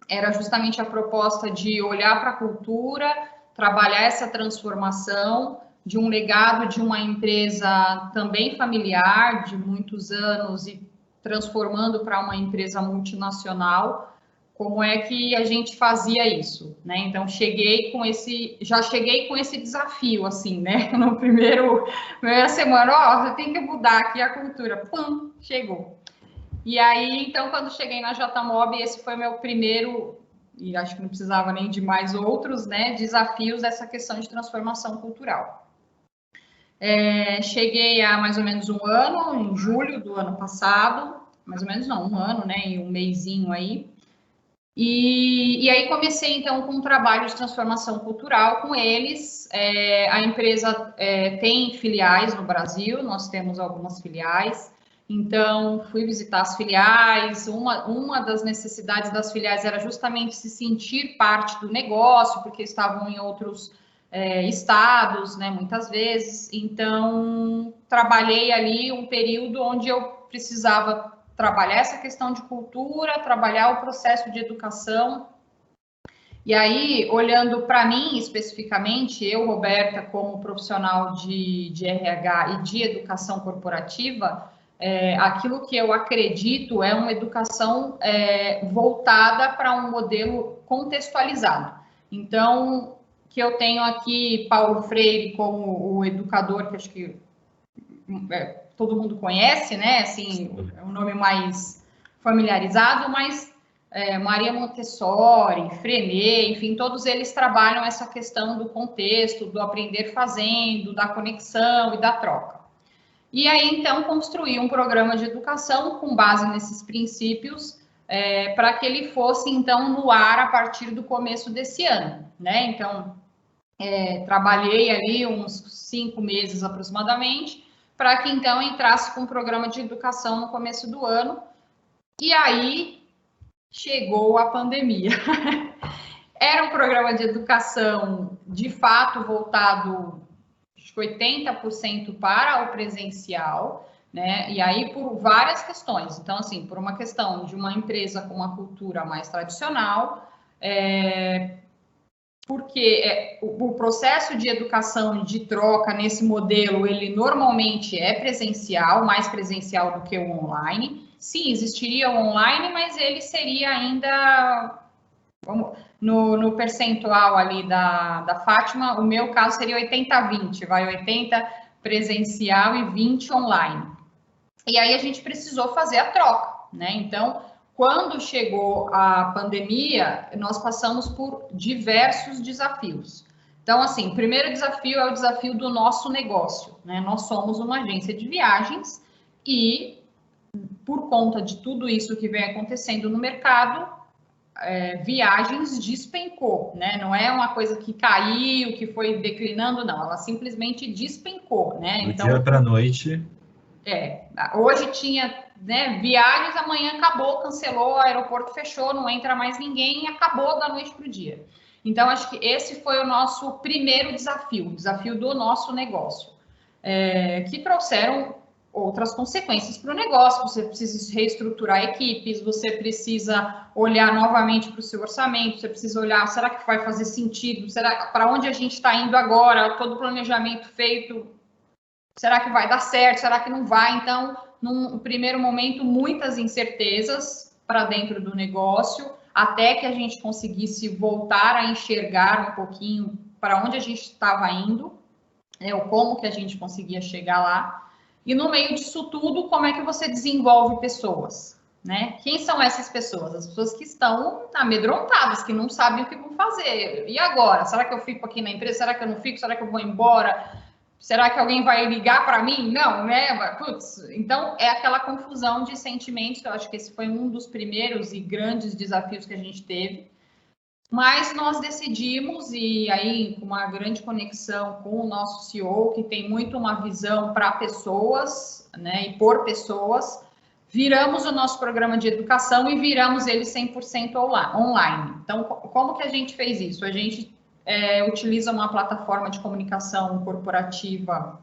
era justamente a proposta de olhar para a cultura, trabalhar essa transformação de um legado de uma empresa também familiar, de muitos anos, e transformando para uma empresa multinacional. Como é que a gente fazia isso, né? Então, já cheguei com esse desafio, assim, né? No primeira semana, ó, você tem que mudar aqui a cultura. Pum, chegou. E aí, então, quando cheguei na JMOB, esse foi meu primeiro, e acho que não precisava nem de mais outros, né, desafios dessa questão de transformação cultural. Cheguei há mais ou menos um ano, em julho do ano passado, mais ou menos não, um ano, né, e um mesinho aí. E aí comecei, então, com um trabalho de transformação cultural com eles. A empresa tem filiais no Brasil, nós temos algumas filiais. Então, fui visitar as filiais. Uma das necessidades das filiais era justamente se sentir parte do negócio, porque estavam em outros estados, né, muitas vezes. Então, trabalhei ali um período onde eu precisava trabalhar essa questão de cultura, trabalhar o processo de educação. E aí, olhando para mim especificamente, eu, Roberta, como profissional de RH e de educação corporativa, aquilo que eu acredito é uma educação voltada para um modelo contextualizado. Então, que eu tenho aqui Paulo Freire como o educador, que acho que todo mundo conhece, né? Assim, é um nome mais familiarizado, mas Maria Montessori, Freinet, enfim, todos eles trabalham essa questão do contexto, do aprender fazendo, da conexão e da troca. E aí, então, construí um programa de educação com base nesses princípios, para que ele fosse, então, no ar a partir do começo desse ano, né? Então, trabalhei ali uns 5 meses aproximadamente, para que, então, entrasse com um programa de educação no começo do ano. E aí, chegou a pandemia. Era um programa de educação, de fato, voltado 80% para o presencial, né? E aí por várias questões. Então, assim, por uma questão de uma empresa com uma cultura mais tradicional, porque o processo de educação e de troca nesse modelo, ele normalmente é presencial, mais presencial do que o online. Sim, existiria o online, mas ele seria ainda... No percentual ali da Fátima, o meu caso seria 80-20, vai 80 presencial e 20 online. E aí a gente precisou fazer a troca, né? Então, quando chegou a pandemia, nós passamos por diversos desafios. Então, assim, o primeiro desafio é o desafio do nosso negócio, né? Nós somos uma agência de viagens e, por conta de tudo isso que vem acontecendo no mercado, viagens despencou, né? Não é uma coisa que caiu, que foi declinando, não. Ela simplesmente despencou, né? Do dia para a noite. Hoje tinha, né, viagens, amanhã acabou, cancelou, o aeroporto fechou, não entra mais ninguém, acabou da noite para o dia. Então, acho que esse foi o nosso primeiro desafio, o desafio do nosso negócio, que trouxeram outras consequências para o negócio. Você precisa reestruturar equipes, você precisa olhar novamente para o seu orçamento, você precisa olhar, será que vai fazer sentido? Será para onde a gente está indo agora? Todo o planejamento feito, será que vai dar certo? Será que não vai? Então, num primeiro momento, muitas incertezas para dentro do negócio, até que a gente conseguisse voltar a enxergar um pouquinho para onde a gente estava indo, ou como que a gente conseguia chegar lá. E no meio disso tudo, como é que você desenvolve pessoas, né? Quem são essas pessoas? As pessoas que estão amedrontadas, que não sabem o que vão fazer. E agora? Será que eu fico aqui na empresa? Será que eu não fico? Será que eu vou embora? Será que alguém vai ligar para mim? Não, né? Putz, então, é aquela confusão de sentimentos. Eu acho que esse foi um dos primeiros e grandes desafios que a gente teve. Mas nós decidimos, e aí com uma grande conexão com o nosso CEO, que tem muito uma visão para pessoas, né, e por pessoas, viramos o nosso programa de educação e viramos ele 100% online. Então, como que a gente fez isso? A gente utiliza uma plataforma de comunicação corporativa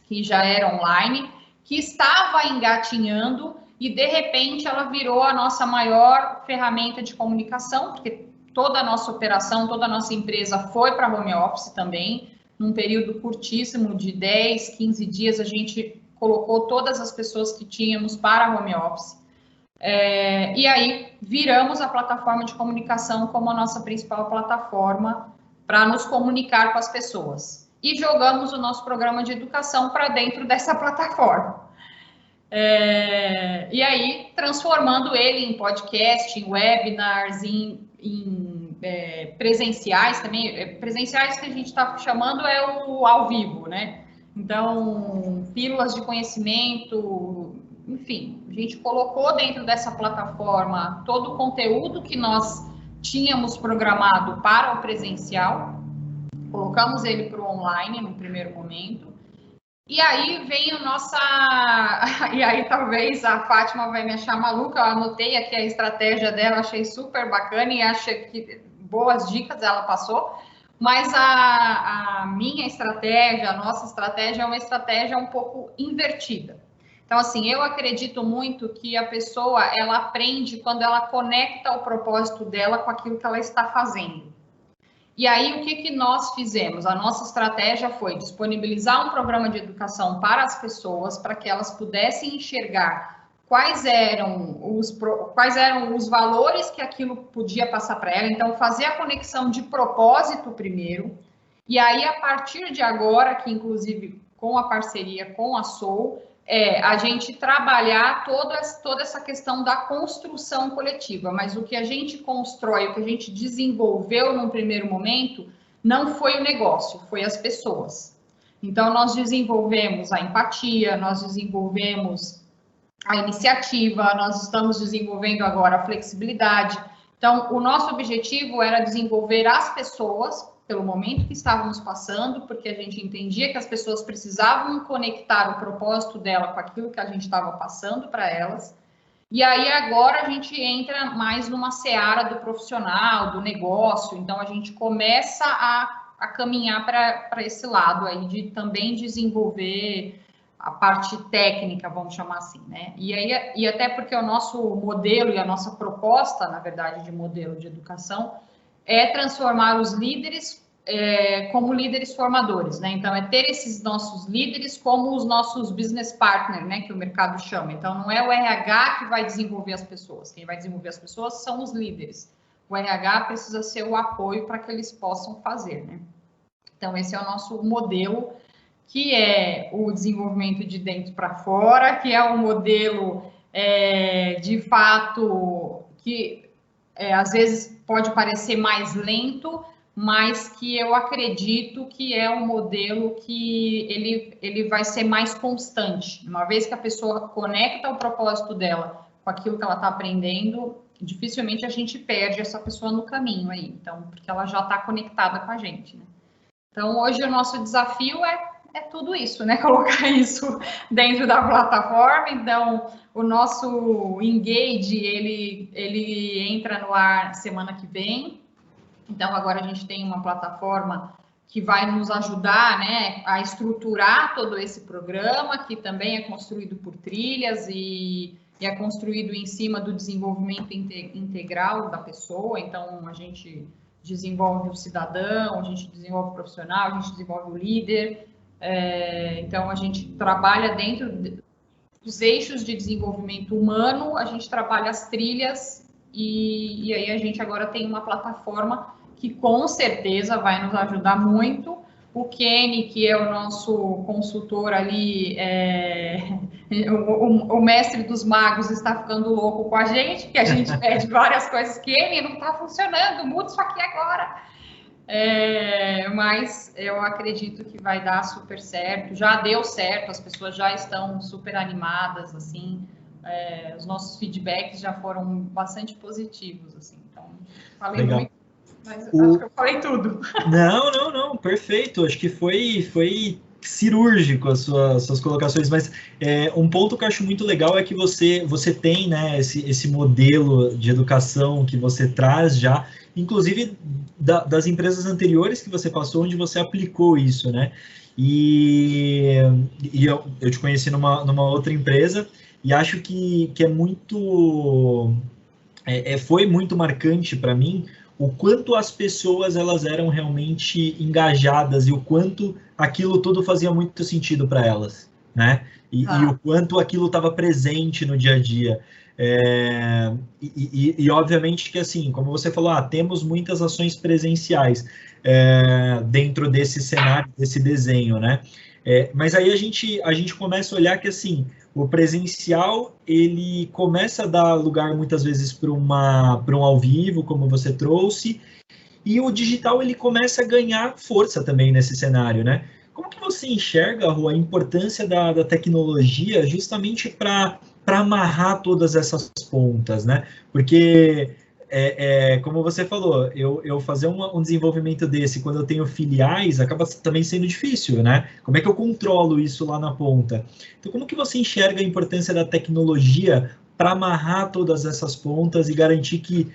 que já era online, que estava engatinhando e, de repente, ela virou a nossa maior ferramenta de comunicação, porque toda a nossa operação, toda a nossa empresa foi para home office também. Num período curtíssimo de 10, 15 dias, a gente colocou todas as pessoas que tínhamos para home office. E aí, viramos a plataforma de comunicação como a nossa principal plataforma para nos comunicar com as pessoas. E jogamos o nosso programa de educação para dentro dessa plataforma. E aí, transformando ele em podcast, em webinars, em presenciais também. Presenciais que a gente está chamando é o ao vivo, né? Então, pílulas de conhecimento, enfim, a gente colocou dentro dessa plataforma todo o conteúdo que nós tínhamos programado para o presencial, colocamos ele para o online no primeiro momento, e aí vem e aí talvez a Fátima vai me achar maluca, eu anotei aqui a estratégia dela, achei super bacana e achei que boas dicas ela passou. Mas a minha estratégia, a nossa estratégia é uma estratégia um pouco invertida. Então, assim, eu acredito muito que a pessoa, ela aprende quando ela conecta o propósito dela com aquilo que ela está fazendo. E aí, o que nós fizemos? A nossa estratégia foi disponibilizar um programa de educação para as pessoas, para que elas pudessem enxergar quais eram os valores que aquilo podia passar para ela. Então, fazer a conexão de propósito primeiro. E aí, a partir de agora, que inclusive com a parceria com a Soul, a gente trabalhar toda essa questão da construção coletiva. Mas o que a gente constrói, o que a gente desenvolveu num primeiro momento, não foi o negócio, foi as pessoas. Então, nós desenvolvemos a empatia, nós desenvolvemos a iniciativa, nós estamos desenvolvendo agora a flexibilidade. Então, o nosso objetivo era desenvolver as pessoas pelo momento que estávamos passando, porque a gente entendia que as pessoas precisavam conectar o propósito dela com aquilo que a gente estava passando para elas. E aí agora a gente entra mais numa seara do profissional, do negócio, então a gente começa a caminhar para esse lado aí de também desenvolver a parte técnica, vamos chamar assim, né? E até porque o nosso modelo e a nossa proposta, na verdade, de modelo de educação, é transformar os líderes como líderes formadores, né? Então, é ter esses nossos líderes como os nossos business partners, né? Que o mercado chama. Então, não é o RH que vai desenvolver as pessoas. Quem vai desenvolver as pessoas são os líderes. O RH precisa ser o apoio para que eles possam fazer, né? Então, esse é o nosso modelo, que é o desenvolvimento de dentro para fora, que é um modelo, de fato, que às vezes pode parecer mais lento, mas que eu acredito que é um modelo que ele vai ser mais constante. Uma vez que a pessoa conecta o propósito dela com aquilo que ela está aprendendo, dificilmente a gente perde essa pessoa no caminho aí, então, porque ela já está conectada com a gente, né? Então, hoje o nosso desafio é tudo isso, né? Colocar isso dentro da plataforma. Então, o nosso Engage, ele entra no ar semana que vem. Então, agora a gente tem uma plataforma que vai nos ajudar, né, a estruturar todo esse programa, que também é construído por trilhas e é construído em cima do desenvolvimento integral da pessoa. Então, a gente desenvolve o cidadão, a gente desenvolve o profissional, a gente desenvolve o líder. Então, a gente trabalha dentro dos eixos de desenvolvimento humano, a gente trabalha as trilhas e aí a gente agora tem uma plataforma que com certeza vai nos ajudar muito. O Kenny, que é o nosso consultor ali, o mestre dos magos, está ficando louco com a gente, que a gente pede várias coisas. Kenny, não está funcionando, muda isso aqui agora. Mas eu acredito que vai dar super certo, já deu certo, as pessoas já estão super animadas, assim, os nossos feedbacks já foram bastante positivos, assim, então, falei legal. Muito, mas acho que eu falei tudo. Não, perfeito, acho que foi cirúrgico as suas colocações, mas um ponto que eu acho muito legal é que você tem, né, esse modelo de educação que você traz já, inclusive das empresas anteriores que você passou, onde você aplicou isso, né? E eu te conheci numa outra empresa e acho que é muito... foi muito marcante para mim o quanto as pessoas elas eram realmente engajadas e o quanto aquilo tudo fazia muito sentido para elas, né? E o quanto aquilo estava presente no dia a dia. E obviamente que, assim, como você falou, temos muitas ações presenciais dentro desse cenário, desse desenho, né? Mas aí a gente começa a olhar que, assim, o presencial, ele começa a dar lugar, muitas vezes, para um ao vivo, como você trouxe, e o digital, ele começa a ganhar força também nesse cenário, né? Como que você enxerga, Rô, a importância da tecnologia justamente para amarrar todas essas pontas, né? Porque... como você falou, eu fazer um desenvolvimento desse quando eu tenho filiais acaba também sendo difícil, né? Como é que eu controlo isso lá na ponta? Então, como que você enxerga a importância da tecnologia para amarrar todas essas pontas e garantir que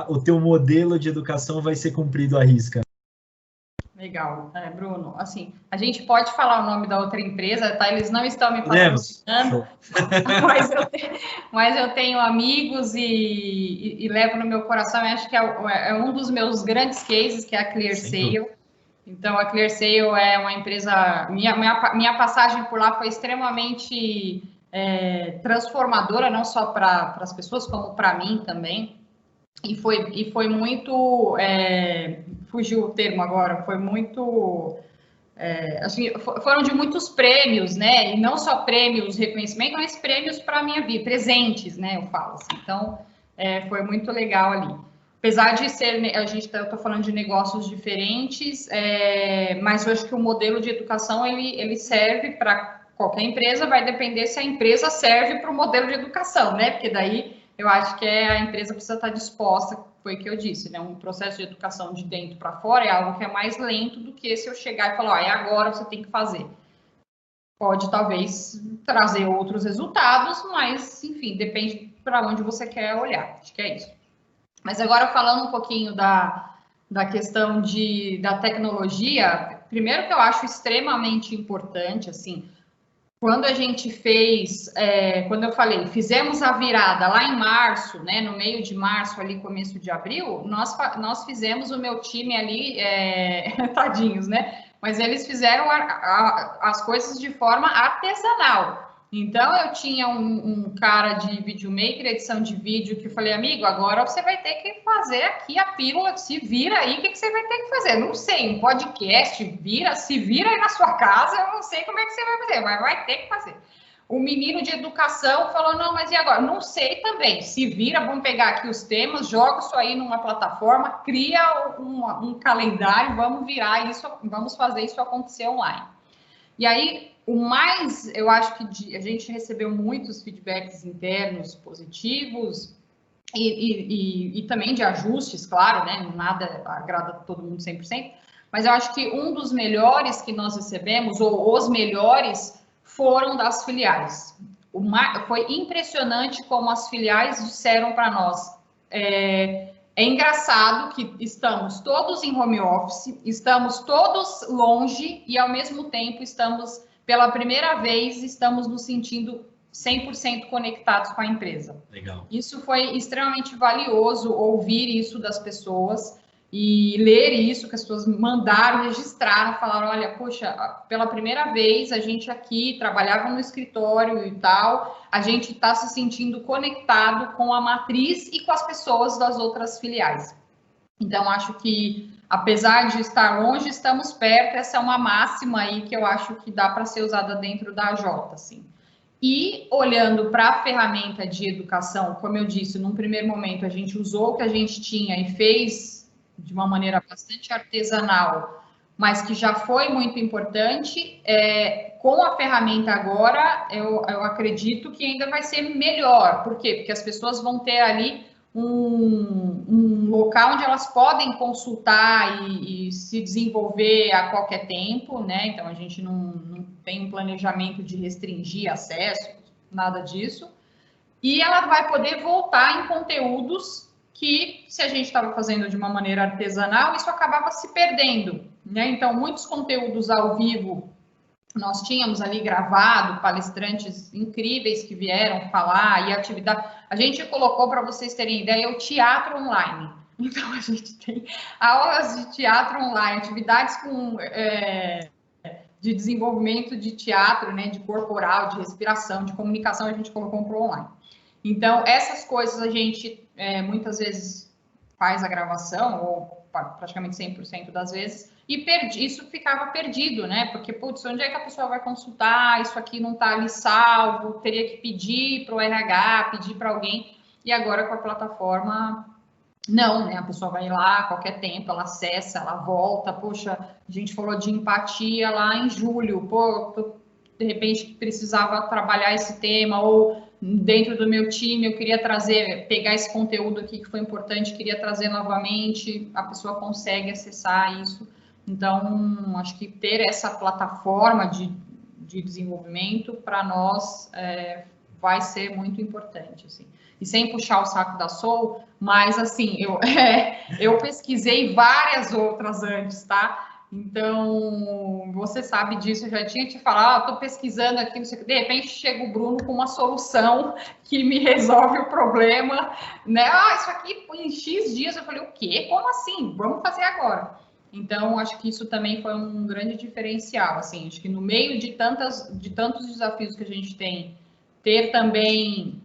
o teu modelo de educação vai ser cumprido à risca? Legal, Bruno. Assim, a gente pode falar o nome da outra empresa, tá? Eles não estão me patrocinando, mas eu tenho amigos e levo no meu coração. Eu acho que é um dos meus grandes cases, que é a ClearSale. Então, a ClearSale é uma empresa... Minha passagem por lá foi extremamente transformadora, não só para as pessoas, como para mim também. E foi muito... fugiu o termo agora, foi muito... assim, foram de muitos prêmios, né? E não só prêmios, reconhecimento, mas prêmios para a minha vida, presentes, né? Eu falo assim. Então, foi muito legal ali. Apesar de ser... eu estou falando de negócios diferentes, mas eu acho que o modelo de educação, ele serve para qualquer empresa, vai depender se a empresa serve para o modelo de educação, né? Porque daí... eu acho que a empresa precisa estar disposta, foi o que eu disse, né? Um processo de educação de dentro para fora é algo que é mais lento do que se eu chegar e falar, agora você tem que fazer. Pode, talvez, trazer outros resultados, mas, enfim, depende para onde você quer olhar. Acho que é isso. Mas agora, falando um pouquinho da questão da tecnologia, primeiro que eu acho extremamente importante, assim... quando a gente fez, quando eu falei, fizemos a virada lá em março, né, no meio de março, ali, começo de abril, nós fizemos o meu time ali, tadinhos, né, mas eles fizeram as coisas de forma artesanal. Então, eu tinha um cara de videomaker, edição de vídeo, que eu falei, amigo, agora você vai ter que fazer aqui a pílula, se vira aí, o que você vai ter que fazer? Não sei, um podcast, se vira aí na sua casa, eu não sei como é que você vai fazer, mas vai ter que fazer. O menino de educação falou, não, mas e agora? Não sei também, se vira, vamos pegar aqui os temas, joga isso aí numa plataforma, cria um calendário, vamos fazer isso acontecer online. E aí, eu acho que a gente recebeu muitos feedbacks internos positivos e também de ajustes, claro, né? Nada agrada todo mundo 100%, mas eu acho que um dos melhores que nós recebemos, ou os melhores, foram das filiais. Foi impressionante como as filiais disseram para nós. É engraçado que estamos todos em home office, estamos todos longe e, ao mesmo tempo, pela primeira vez, estamos nos sentindo 100% conectados com a empresa. Legal. Isso foi extremamente valioso, ouvir isso das pessoas e ler isso, que as pessoas mandaram, registraram, falaram, olha, poxa, pela primeira vez a gente aqui trabalhava no escritório e tal, a gente está se sentindo conectado com a matriz e com as pessoas das outras filiais. Então, acho que, apesar de estar longe, estamos perto. Essa é uma máxima aí que eu acho que dá para ser usada dentro da AJ, assim. E, olhando para a ferramenta de educação, como eu disse, num primeiro momento, a gente usou o que a gente tinha e fez de uma maneira bastante artesanal, mas que já foi muito importante. Com a ferramenta agora, eu acredito que ainda vai ser melhor. Por quê? Porque as pessoas vão ter ali um local onde elas podem consultar e se desenvolver a qualquer tempo, né? Então, a gente não tem um planejamento de restringir acesso, nada disso. E ela vai poder voltar em conteúdos que, se a gente estava fazendo de uma maneira artesanal, isso acabava se perdendo, né? Então, muitos conteúdos ao vivo nós tínhamos ali gravado, palestrantes incríveis que vieram falar, e atividade. A gente colocou, para vocês terem ideia, o teatro online. Então, a gente tem aulas de teatro online, atividades de desenvolvimento de teatro, né, de corporal, de respiração, de comunicação, a gente colocou para o online. Então, essas coisas a gente muitas vezes faz a gravação, ou praticamente 100% das vezes, e isso ficava perdido, né? Porque, putz, onde é que a pessoa vai consultar? Isso aqui não está ali salvo, teria que pedir para o RH, pedir para alguém, e agora com a plataforma, não, né? A pessoa vai lá a qualquer tempo, ela acessa, ela volta. Poxa, a gente falou de empatia lá em julho, pô, de repente precisava trabalhar esse tema, ou dentro do meu time eu queria pegar esse conteúdo aqui que foi importante, queria trazer novamente, a pessoa consegue acessar isso. Então, acho que ter essa plataforma de desenvolvimento, para nós, vai ser muito importante, assim. E sem puxar o saco da Soul, mas, assim, eu pesquisei várias outras antes, tá? Então, você sabe disso, eu já tinha te falado, estou pesquisando aqui, não sei o que, de repente chega o Bruno com uma solução que me resolve o problema, né? Isso aqui em X dias, eu falei, o quê? Como assim? Vamos fazer agora. Então, acho que isso também foi um grande diferencial, assim, acho que no meio de tantos desafios que a gente tem, ter também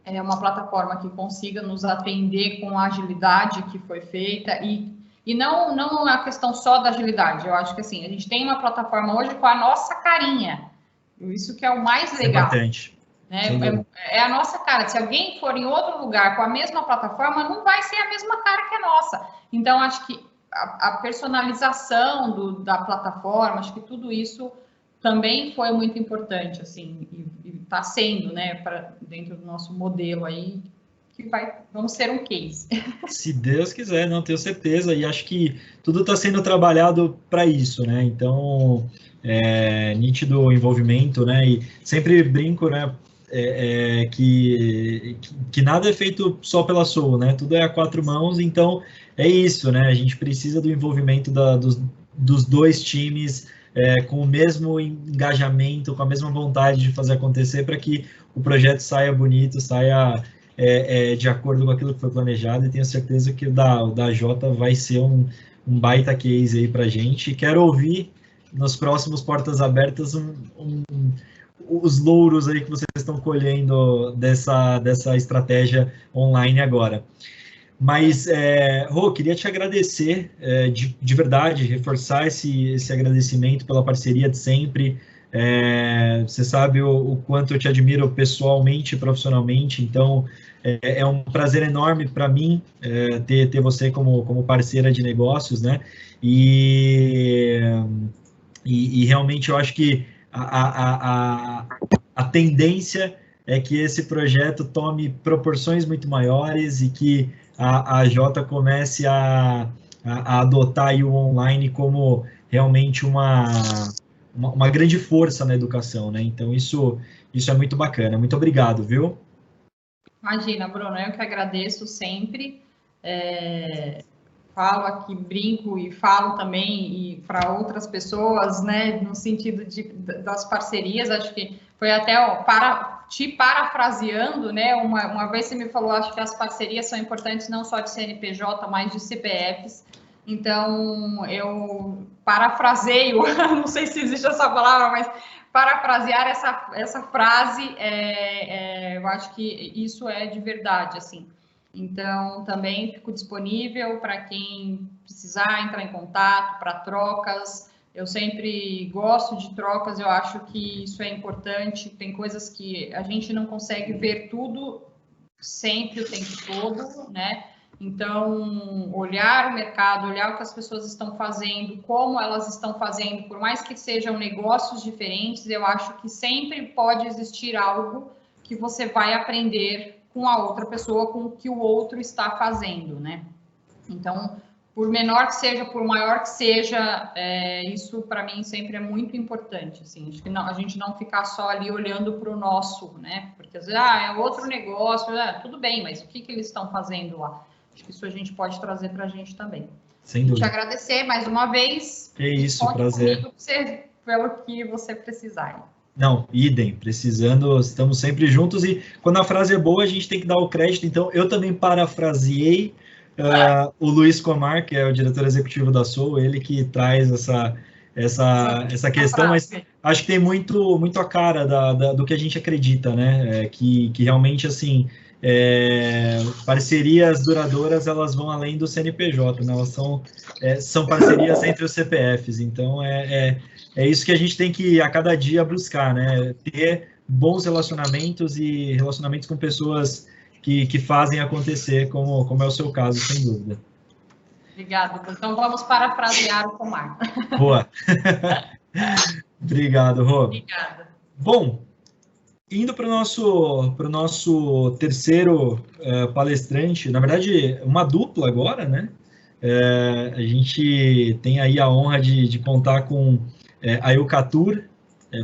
uma plataforma que consiga nos atender com a agilidade que foi feita e não a questão só da agilidade, eu acho que assim, a gente tem uma plataforma hoje com a nossa carinha, isso que é o mais legal. É importante. Né? É a nossa cara. Se alguém for em outro lugar com a mesma plataforma, não vai ser a mesma cara que a nossa. Então, acho que a personalização da plataforma, acho que tudo isso também foi muito importante, assim, e está sendo, né, dentro do nosso modelo aí, que vamos ser um case. Se Deus quiser, não tenho certeza, e acho que tudo está sendo trabalhado para isso, né? Então, nítido envolvimento, né? E sempre brinco, né? Que nada é feito só pela Soul, né? Tudo é a quatro mãos, então é isso, né? A gente precisa do envolvimento dos dois times, com o mesmo engajamento, com a mesma vontade de fazer acontecer para que o projeto saia bonito, saia de acordo com aquilo que foi planejado, e tenho certeza que o da Jota vai ser um baita case aí para a gente. Quero ouvir nos próximos Portas Abertas os louros aí que vocês estão colhendo dessa estratégia online agora. Mas, Rô, queria te agradecer de verdade, reforçar esse agradecimento pela parceria de sempre. Você sabe o quanto eu te admiro pessoalmente e profissionalmente, então é um prazer enorme para mim ter você como parceira de negócios, né? E realmente eu acho que a tendência é que esse projeto tome proporções muito maiores e que a Jota comece a adotar aí o online como realmente uma grande força na educação, né? Então, isso é muito bacana. Muito obrigado, viu? Imagina, Bruno, eu que agradeço sempre. Falo aqui, brinco e falo também para outras pessoas, né, no sentido das parcerias. Acho que foi até te parafraseando, né, uma vez você me falou, acho que as parcerias são importantes não só de CNPJ, mas de CPFs. Então, eu parafraseio, não sei se existe essa palavra, mas parafrasear essa frase, eu acho que isso é de verdade, assim. Então, também fico disponível para quem precisar entrar em contato, para trocas. Eu sempre gosto de trocas, eu acho que isso é importante. Tem coisas que a gente não consegue ver tudo sempre, o tempo todo, né? Então, olhar o mercado, olhar o que as pessoas estão fazendo, como elas estão fazendo, por mais que sejam negócios diferentes, eu acho que sempre pode existir algo que você vai aprender com a outra pessoa, com o que o outro está fazendo, né? Então, por menor que seja, por maior que seja, isso para mim sempre é muito importante, assim, acho que não, a gente não ficar só ali olhando para o nosso, né, porque às vezes, é outro negócio, tudo bem, mas o que eles estão fazendo lá? Acho que isso a gente pode trazer para a gente também. Sem dúvida. Te agradecer mais uma vez. É isso, prazer. Pelo que você precisar. Não, idem, precisando, estamos sempre juntos, e quando a frase é boa, a gente tem que dar o crédito. Então, eu também parafraseei o Luiz Comar, que é o diretor executivo da Soul, ele que traz essa questão, mas acho que tem muito a cara do que a gente acredita, né? Que realmente, assim, parcerias duradouras, elas vão além do CNPJ, né? Elas são parcerias entre os CPFs, então é isso que a gente tem que, a cada dia, buscar, né? Ter bons relacionamentos e relacionamentos com pessoas que fazem acontecer, como é o seu caso, sem dúvida. Obrigada. Então, vamos parafrasear o Comar. Boa. Obrigado, Rô. Obrigada. Bom, indo para o nosso terceiro palestrante, na verdade, uma dupla agora, né? A gente tem aí a honra de contar com a Eucatur,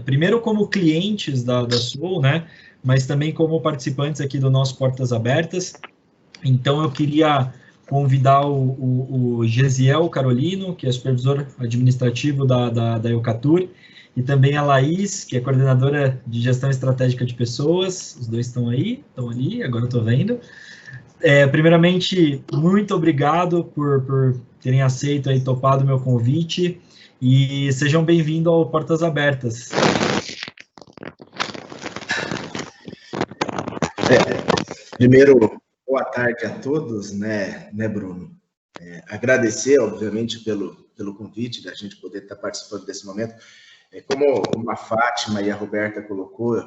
primeiro como clientes da Soul, né? Mas também como participantes aqui do nosso Portas Abertas. Então, eu queria convidar o Gesiel Carolino, que é supervisor administrativo da Eucatur, e também a Laís, que é coordenadora de gestão estratégica de pessoas. Os dois estão ali, agora eu estou vendo. Primeiramente, muito obrigado por terem aceito e topado o meu convite, e sejam bem-vindos ao Portas Abertas. Primeiro, boa tarde a todos, né Bruno? Agradecer, obviamente, pelo convite da gente poder estar participando desse momento. Como a Fátima e a Roberta colocou,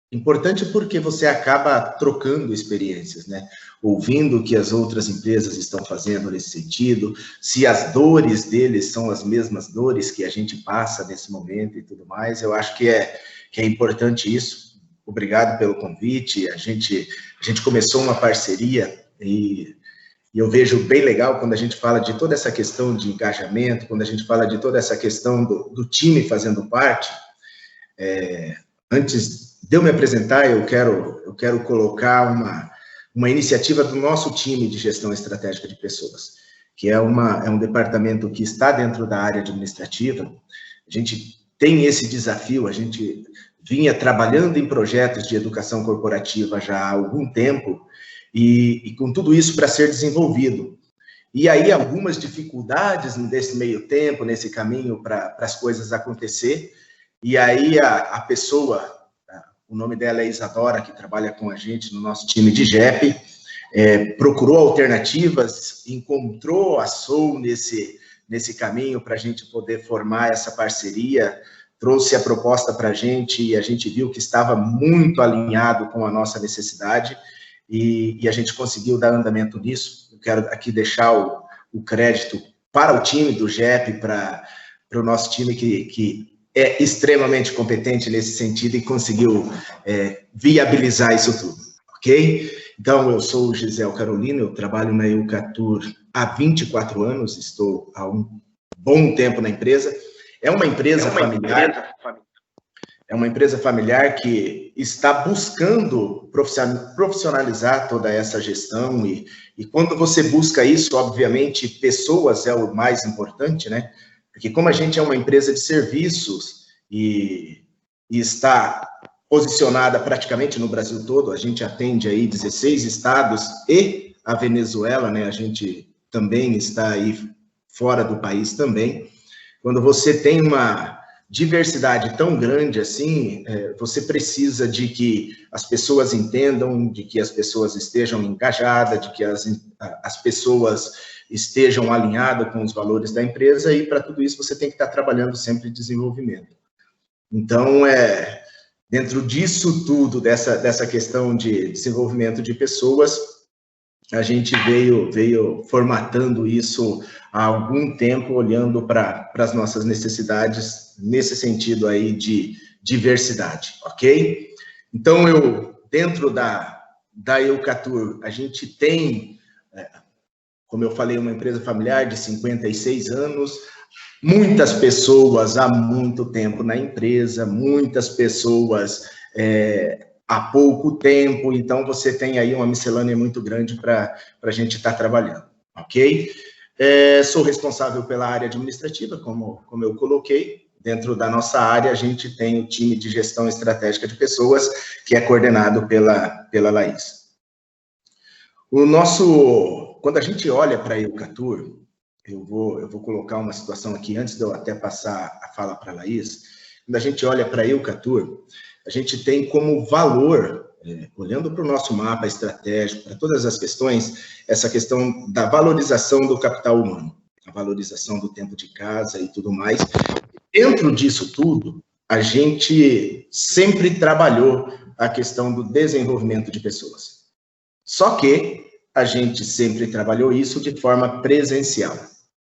importante porque você acaba trocando experiências, né? Ouvindo o que as outras empresas estão fazendo nesse sentido, se as dores deles são as mesmas dores que a gente passa nesse momento e tudo mais. Eu acho que é importante isso. Obrigado pelo convite. A gente começou uma parceria e eu vejo bem legal quando a gente fala de toda essa questão de engajamento, quando a gente fala de toda essa questão do time fazendo parte. Antes de eu me apresentar, eu quero colocar uma iniciativa do nosso time de gestão estratégica de pessoas, que é um departamento que está dentro da área administrativa. A gente tem esse desafio, a gente vinha trabalhando em projetos de educação corporativa já há algum tempo, e com tudo isso para ser desenvolvido. E aí algumas dificuldades nesse meio tempo, nesse caminho para as coisas acontecer, e aí a pessoa, o nome dela é Isadora, que trabalha com a gente no nosso time de GEP, procurou alternativas, encontrou a Soul nesse caminho para a gente poder formar essa parceria, trouxe a proposta para a gente e a gente viu que estava muito alinhado com a nossa necessidade e a gente conseguiu dar andamento nisso. Eu quero aqui deixar o crédito para o time do GEP, para o nosso time que é extremamente competente nesse sentido e conseguiu viabilizar isso tudo, ok? Então, eu sou o Gesiel Carolino, eu trabalho na Eucatur há 24 anos, estou há um bom tempo na empresa. É uma empresa familiar. É uma empresa familiar que está buscando profissionalizar toda essa gestão e quando você busca isso, obviamente, pessoas é o mais importante, né? Porque como a gente é uma empresa de serviços e está posicionada praticamente no Brasil todo, a gente atende aí 16 estados e a Venezuela, né? A gente também está aí fora do país também. Quando você tem uma diversidade tão grande assim, você precisa de que as pessoas entendam, de que as pessoas estejam engajadas, de que as pessoas estejam alinhadas com os valores da empresa, e para tudo isso você tem que estar trabalhando sempre em desenvolvimento. Então, dentro disso tudo, dessa questão de desenvolvimento de pessoas, a gente veio formatando isso há algum tempo, olhando para as nossas necessidades, nesse sentido aí de diversidade, ok? Então, dentro da da Eucatur, a gente tem, como eu falei, uma empresa familiar de 56 anos, muitas pessoas há muito tempo na empresa, muitas pessoas há pouco tempo, então você tem aí uma miscelânea muito grande para a gente estar trabalhando, ok? Sou responsável pela área administrativa, como eu coloquei. Dentro da nossa área, a gente tem o time de gestão estratégica de pessoas, que é coordenado pela Laís. Quando a gente olha para a Eucatur, eu vou colocar uma situação aqui, antes de eu até passar a fala para a Laís. Quando a gente olha para a Eucatur, a gente tem como valor, olhando para o nosso mapa estratégico, para todas as questões, essa questão da valorização do capital humano, a valorização do tempo de casa e tudo mais. Dentro disso tudo, a gente sempre trabalhou a questão do desenvolvimento de pessoas. Só que a gente sempre trabalhou isso de forma presencial,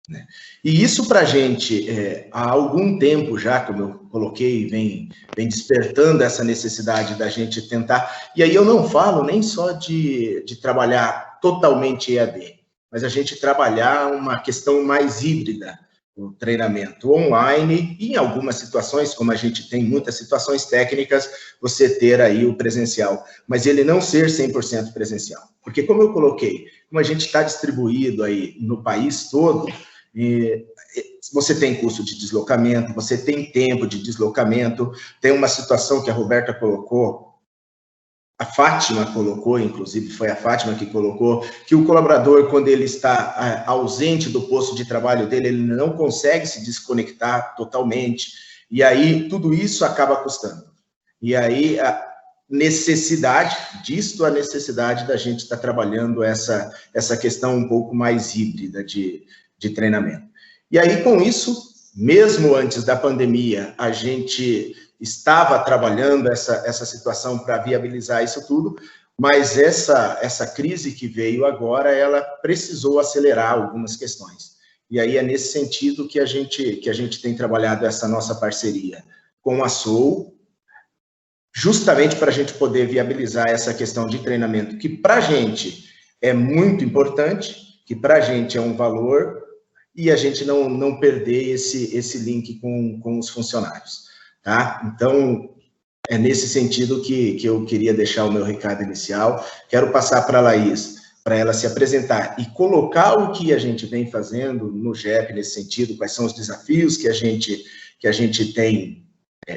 né? E isso para a gente, há algum tempo já, como eu coloquei, vem despertando essa necessidade da gente tentar, e aí eu não falo nem só de trabalhar totalmente EAD, mas a gente trabalhar uma questão mais híbrida, o treinamento online, e em algumas situações, como a gente tem muitas situações técnicas, você ter aí o presencial, mas ele não ser 100% presencial. Porque, como eu coloquei, como a gente está distribuído aí no país todo, você tem custo de deslocamento, você tem tempo de deslocamento, tem uma situação que a Roberta colocou, a Fátima colocou, inclusive foi a Fátima que colocou, que o colaborador, quando ele está ausente do posto de trabalho dele, ele não consegue se desconectar totalmente, e aí tudo isso acaba custando. E aí a necessidade da gente estar trabalhando essa questão um pouco mais híbrida de treinamento. E aí, com isso, mesmo antes da pandemia, a gente estava trabalhando essa situação para viabilizar isso tudo, mas essa crise que veio agora, ela precisou acelerar algumas questões. E aí é nesse sentido que a gente tem trabalhado essa nossa parceria com a Soul, justamente para a gente poder viabilizar essa questão de treinamento, que para a gente é muito importante, que para a gente é um valor, e a gente não perder esse link com os funcionários. Tá? Então, é nesse sentido que eu queria deixar o meu recado inicial. Quero passar para a Laís, para ela se apresentar e colocar o que a gente vem fazendo no GEP nesse sentido, quais são os desafios que a gente tem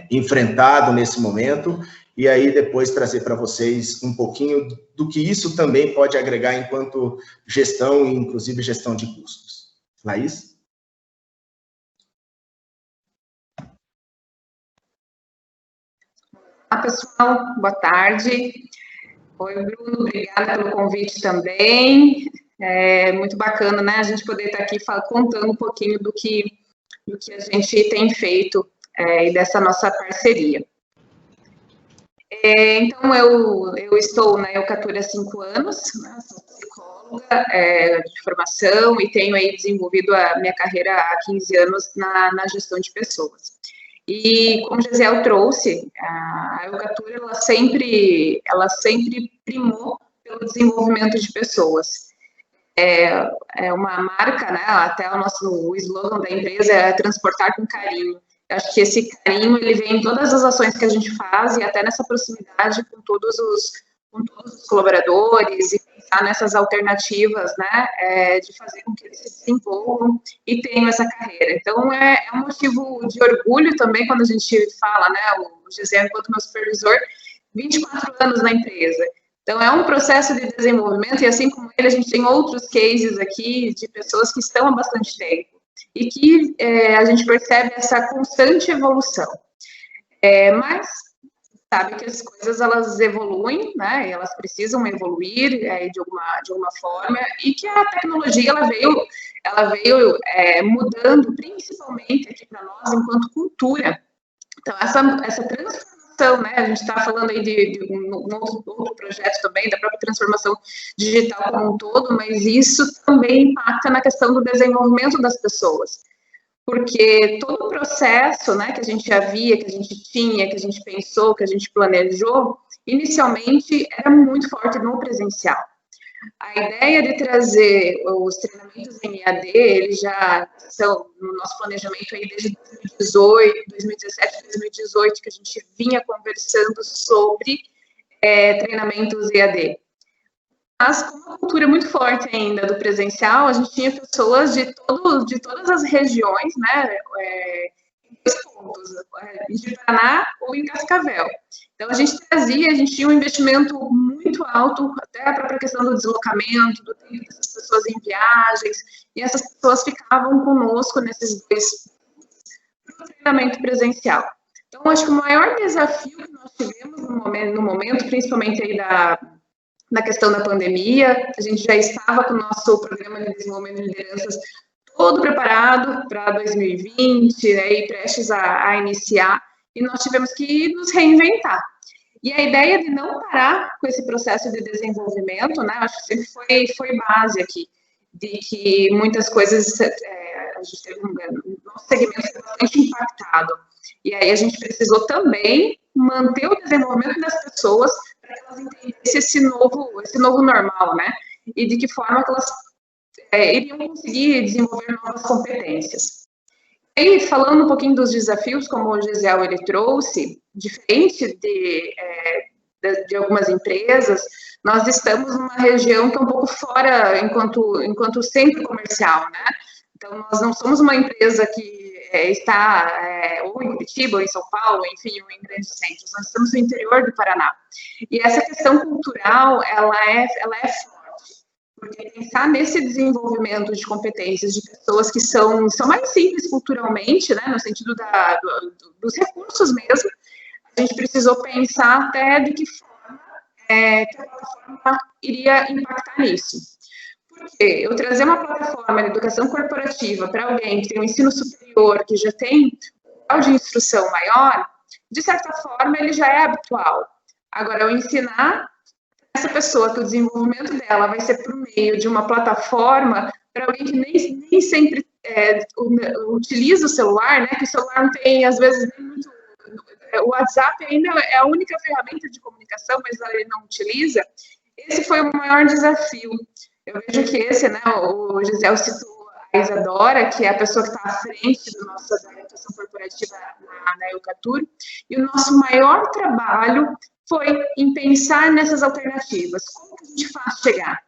enfrentado nesse momento, e aí depois trazer para vocês um pouquinho do que isso também pode agregar enquanto gestão, e inclusive gestão de custos. Laís? Olá, pessoal, boa tarde. Oi, Bruno, obrigada pelo convite também. É muito bacana, né, a gente poder estar aqui contando um pouquinho do que a gente tem feito e dessa nossa parceria. Então, eu estou na Eucatur há 5 anos, né, sou psicóloga de formação e tenho aí desenvolvido a minha carreira há 15 anos na gestão de pessoas. E, como o Gisele trouxe, a Eucatur, ela sempre primou pelo desenvolvimento de pessoas. É uma marca, né, até o slogan da empresa é transportar com carinho. Eu acho que esse carinho, ele vem em todas as ações que a gente faz e até nessa proximidade com todos os colaboradores e pensar nessas alternativas, né, de fazer com que eles se desenvolvam e tenham essa carreira. Então, é um motivo de orgulho também quando a gente fala, né, o Gisele, enquanto meu supervisor, 24 anos na empresa. Então, é um processo de desenvolvimento e, assim como ele, a gente tem outros cases aqui de pessoas que estão há bastante tempo e que a gente percebe essa constante evolução. Mas sabe que as coisas, elas evoluem, né, elas precisam evoluir de alguma forma, e que a tecnologia, ela veio mudando, principalmente aqui para nós, enquanto cultura. Então, essa transformação, né, a gente está falando aí de um outro projeto também, da própria transformação digital como um todo, mas isso também impacta na questão do desenvolvimento das pessoas. Porque todo o processo, né, que a gente já via, que a gente tinha, que a gente pensou, que a gente planejou, inicialmente era muito forte no presencial. A ideia de trazer os treinamentos em EAD, eles já são no nosso planejamento aí desde 2017, 2018, que a gente vinha conversando sobre treinamentos EAD. Mas com uma cultura muito forte ainda do presencial, a gente tinha pessoas de todas as regiões, né, em 2 pontos, de Paraná ou em Cascavel. Então, a gente tinha um investimento muito alto, até a própria questão do deslocamento, do tempo dessas pessoas em viagens, e essas pessoas ficavam conosco nesses 2 treinamento presencial. Então, acho que o maior desafio que nós tivemos no momento, principalmente aí na questão da pandemia, a gente já estava com o nosso programa de desenvolvimento de lideranças todo preparado para 2020, né, e prestes a iniciar, e nós tivemos que nos reinventar. E a ideia de não parar com esse processo de desenvolvimento, né, acho que sempre foi base aqui, de que muitas coisas, a gente teve nosso segmento foi bastante impactado. E aí a gente precisou também manter o desenvolvimento das pessoas para que elas entendessem esse novo normal, né? E de que forma que elas iriam conseguir desenvolver novas competências. E aí, falando um pouquinho dos desafios, como o Gisel ele trouxe, diferente de algumas empresas, nós estamos numa região que é um pouco fora enquanto centro comercial, né? Então, nós não somos uma empresa que está ou em Curitiba, ou em São Paulo, enfim, ou em grandes centros. Nós estamos no interior do Paraná. E essa questão cultural, ela é forte, porque pensar nesse desenvolvimento de competências de pessoas que são mais simples culturalmente, né, no sentido dos recursos mesmo, a gente precisou pensar até de que forma que a plataforma iria impactar nisso. Porque eu trazer uma plataforma de educação corporativa para alguém que tem um ensino superior, que já tem um grau de instrução maior, de certa forma ele já é habitual. Agora, eu ensinar essa pessoa que o desenvolvimento dela vai ser por meio de uma plataforma para alguém que nem sempre utiliza o celular, né? Que o celular não tem, às vezes, nem muito... O WhatsApp ainda é a única ferramenta de comunicação, mas ele não utiliza. Esse foi o maior desafio. Eu vejo que né, o Gisel citou a Isadora, que é a pessoa que está à frente da nossa educação corporativa na Eucatur, e o nosso maior trabalho foi em pensar nessas alternativas. Como que a gente faz chegar?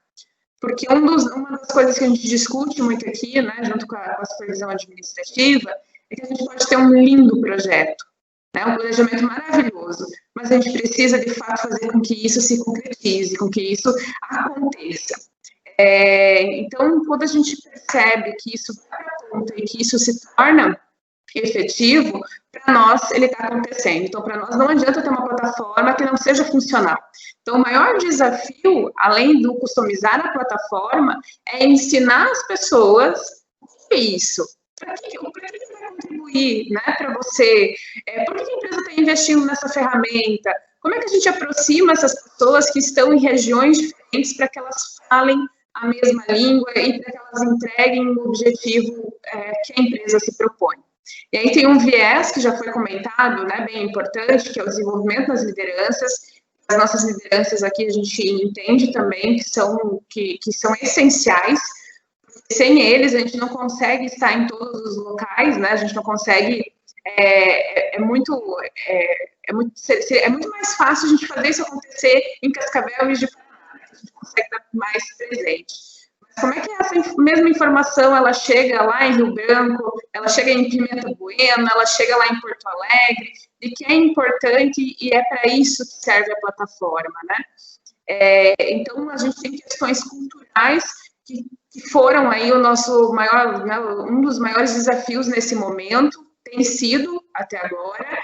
Porque uma das coisas que a gente discute muito aqui, né, junto com a supervisão administrativa, é que a gente pode ter um lindo projeto, né, um planejamento maravilhoso, mas a gente precisa, de fato, fazer com que isso se concretize, com que isso aconteça. Então, quando a gente percebe que isso vai para a ponta e que isso se torna efetivo, para nós ele está acontecendo. Então, para nós não adianta ter uma plataforma que não seja funcional. Então, o maior desafio, além do customizar a plataforma, é ensinar as pessoas o que é isso. Para que vai contribuir, né, para você? Por que a empresa está investindo nessa ferramenta? Como é que a gente aproxima essas pessoas que estão em regiões diferentes para que elas falem a mesma língua e para que elas entreguem o objetivo que a empresa se propõe? E aí tem um viés que já foi comentado, né, bem importante, que é o desenvolvimento das lideranças. As nossas lideranças aqui a gente entende também que são essenciais. Sem eles a gente não consegue estar em todos os locais, né? A gente não consegue. É muito mais fácil a gente fazer isso acontecer em Cascavel e de Paraná, a gente consegue estar mais presente. Mas como é que essa mesma informação ela chega lá em Rio Branco, ela chega em Pimenta Bueno, ela chega lá em Porto Alegre, e que é importante e é para isso que serve a plataforma, né? Então a gente tem questões culturais que foram aí o nosso maior, né, um dos maiores desafios nesse momento, tem sido até agora.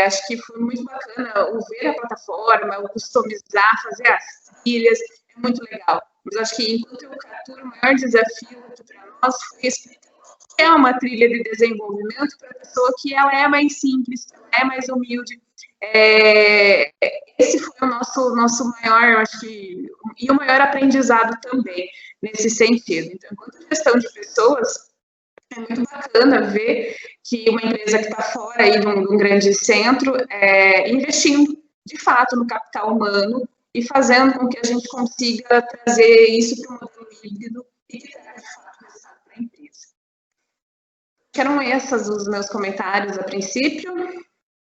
Acho que foi muito bacana o ver a plataforma, o customizar, fazer as trilhas, é muito legal. Mas acho que enquanto Eucatur, o maior desafio para nós foi explicar o que é uma trilha de desenvolvimento para a pessoa que ela é mais simples, é mais humilde. Esse foi o nosso maior, eu acho que, e o maior aprendizado também, nesse sentido. Então, enquanto gestão de pessoas, é muito bacana ver que uma empresa que está fora aí de um grande centro investindo de fato, no capital humano e fazendo com que a gente consiga trazer isso para um modelo híbrido e que traga, de fato, resultado para a empresa. Eram esses os meus comentários a princípio.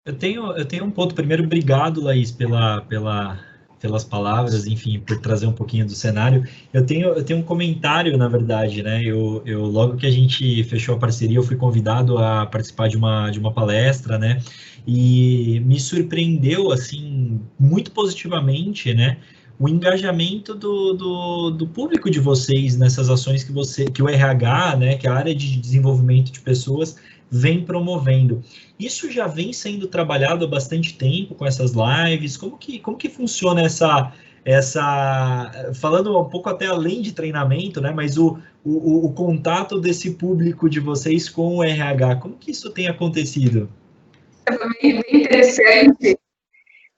Eu tenho um ponto. Primeiro, obrigado, Laís, pelas palavras, enfim, por trazer um pouquinho do cenário. Eu tenho um comentário, na verdade, né? Eu logo que a gente fechou a parceria, eu fui convidado a participar de uma palestra, né? E me surpreendeu, assim, muito positivamente, né? O engajamento do público de vocês nessas ações que o RH, né? Que a área de desenvolvimento de pessoas vem promovendo. Isso já vem sendo trabalhado há bastante tempo com essas lives? Como que funciona essa falando um pouco até além de treinamento, né? Mas o contato desse público de vocês com o RH, como que isso tem acontecido? É bem interessante,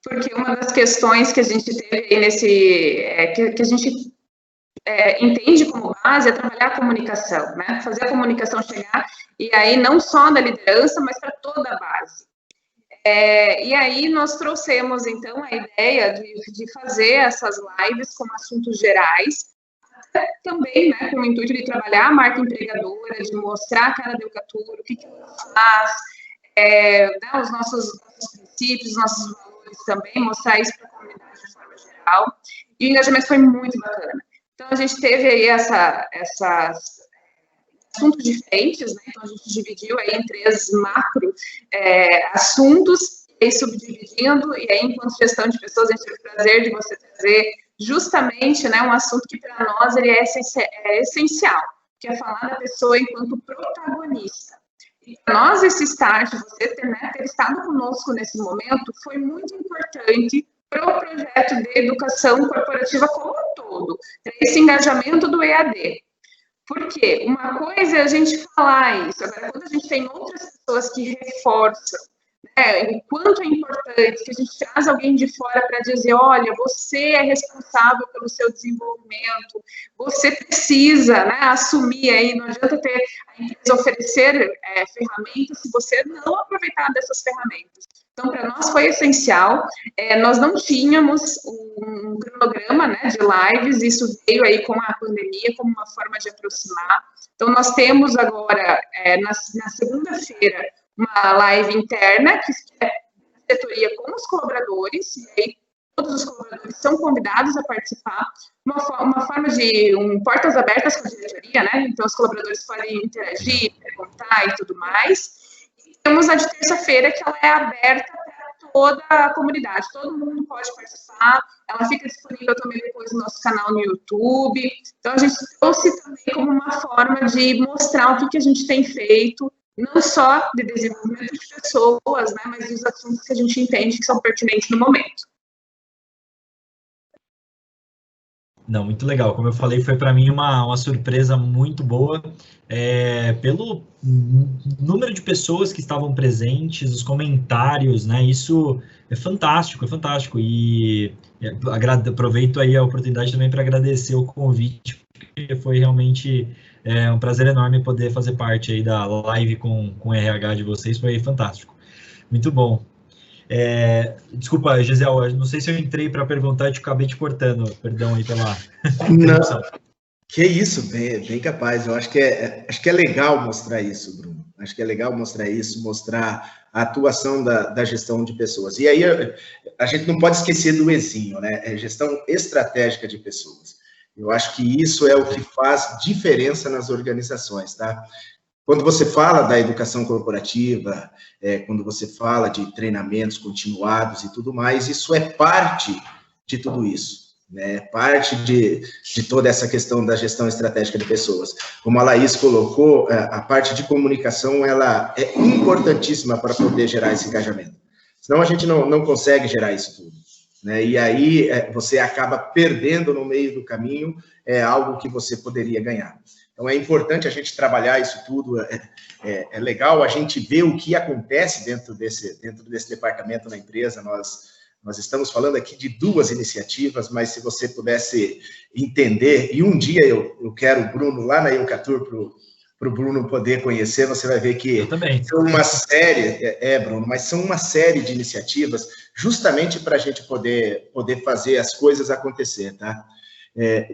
porque uma das questões que a gente teve que a gente entende como base é trabalhar a comunicação, né? Fazer a comunicação chegar, e aí não só da liderança, mas para toda a base. E aí nós trouxemos, então, a ideia de fazer essas lives com assuntos gerais, também, né, com o intuito de trabalhar a marca empregadora, de mostrar a cara da Eucatur, o que ela faz, né, os nossos princípios, os nossos valores também, mostrar isso para a comunidade de forma geral, e o engajamento foi muito bacana. Então, a gente teve aí essas assuntos diferentes, né? Então, a gente dividiu aí em 3 macro assuntos, e subdividindo, e aí, enquanto gestão de pessoas, a gente teve o prazer de você trazer justamente, né, um assunto que, para nós, ele é essencial, que é falar da pessoa enquanto protagonista. E para nós, esse start, você ter estado conosco nesse momento, foi muito importante para o projeto de educação corporativa como um todo, esse engajamento do EAD. Porque uma coisa é a gente falar isso, agora quando a gente tem outras pessoas que reforçam, né, o quanto é importante que a gente traz alguém de fora para dizer, olha, você é responsável pelo seu desenvolvimento, você precisa, né, assumir aí, não adianta ter a empresa oferecer ferramentas se você não aproveitar dessas ferramentas. Então, para nós foi essencial, nós não tínhamos um cronograma, né, de lives, isso veio aí com a pandemia como uma forma de aproximar. Então, nós temos agora, na segunda-feira, uma live interna, que é diretoria com os colaboradores, e aí todos os colaboradores são convidados a participar, uma forma de portas abertas com a diretoria, né, então os colaboradores podem interagir, perguntar e tudo mais. Temos a de terça-feira, que ela é aberta para toda a comunidade, todo mundo pode participar, ela fica disponível também depois no nosso canal no YouTube, então a gente trouxe também como uma forma de mostrar o que a gente tem feito, não só de desenvolvimento de pessoas, né, mas dos assuntos que a gente entende que são pertinentes no momento. Não, muito legal. Como eu falei, foi para mim uma surpresa muito boa, pelo número de pessoas que estavam presentes, os comentários, né? Isso é fantástico, E aproveito aí a oportunidade também para agradecer o convite, porque foi realmente um prazer enorme poder fazer parte aí da live com o RH de vocês, foi fantástico. Muito bom. Desculpa, Gisele, não sei se eu entrei para perguntar e acabei te cortando, perdão aí pela interrupção. Que isso, bem capaz, eu acho que é legal mostrar isso, Bruno, acho que é legal mostrar isso, mostrar a atuação da gestão de pessoas, e aí a gente não pode esquecer do Ezinho, né, gestão estratégica de pessoas, eu acho que isso é o que faz diferença nas organizações, tá? Quando você fala da educação corporativa, quando você fala de treinamentos continuados e tudo mais, isso é parte de tudo isso, né? Parte de toda essa questão da gestão estratégica de pessoas. Como a Laís colocou, a parte de comunicação, ela é importantíssima para poder gerar esse engajamento. Senão a gente não consegue gerar isso tudo, né? E aí você acaba perdendo no meio do caminho algo que você poderia ganhar. Então, é importante a gente trabalhar isso tudo, é legal a gente ver o que acontece dentro desse departamento na empresa. Nós estamos falando aqui de 2 iniciativas, mas se você pudesse entender, e um dia eu quero o Bruno lá na Eucatur o Bruno poder conhecer, você vai ver que eu também. São uma série, Bruno, mas são uma série de iniciativas justamente para a gente poder fazer as coisas acontecer, tá?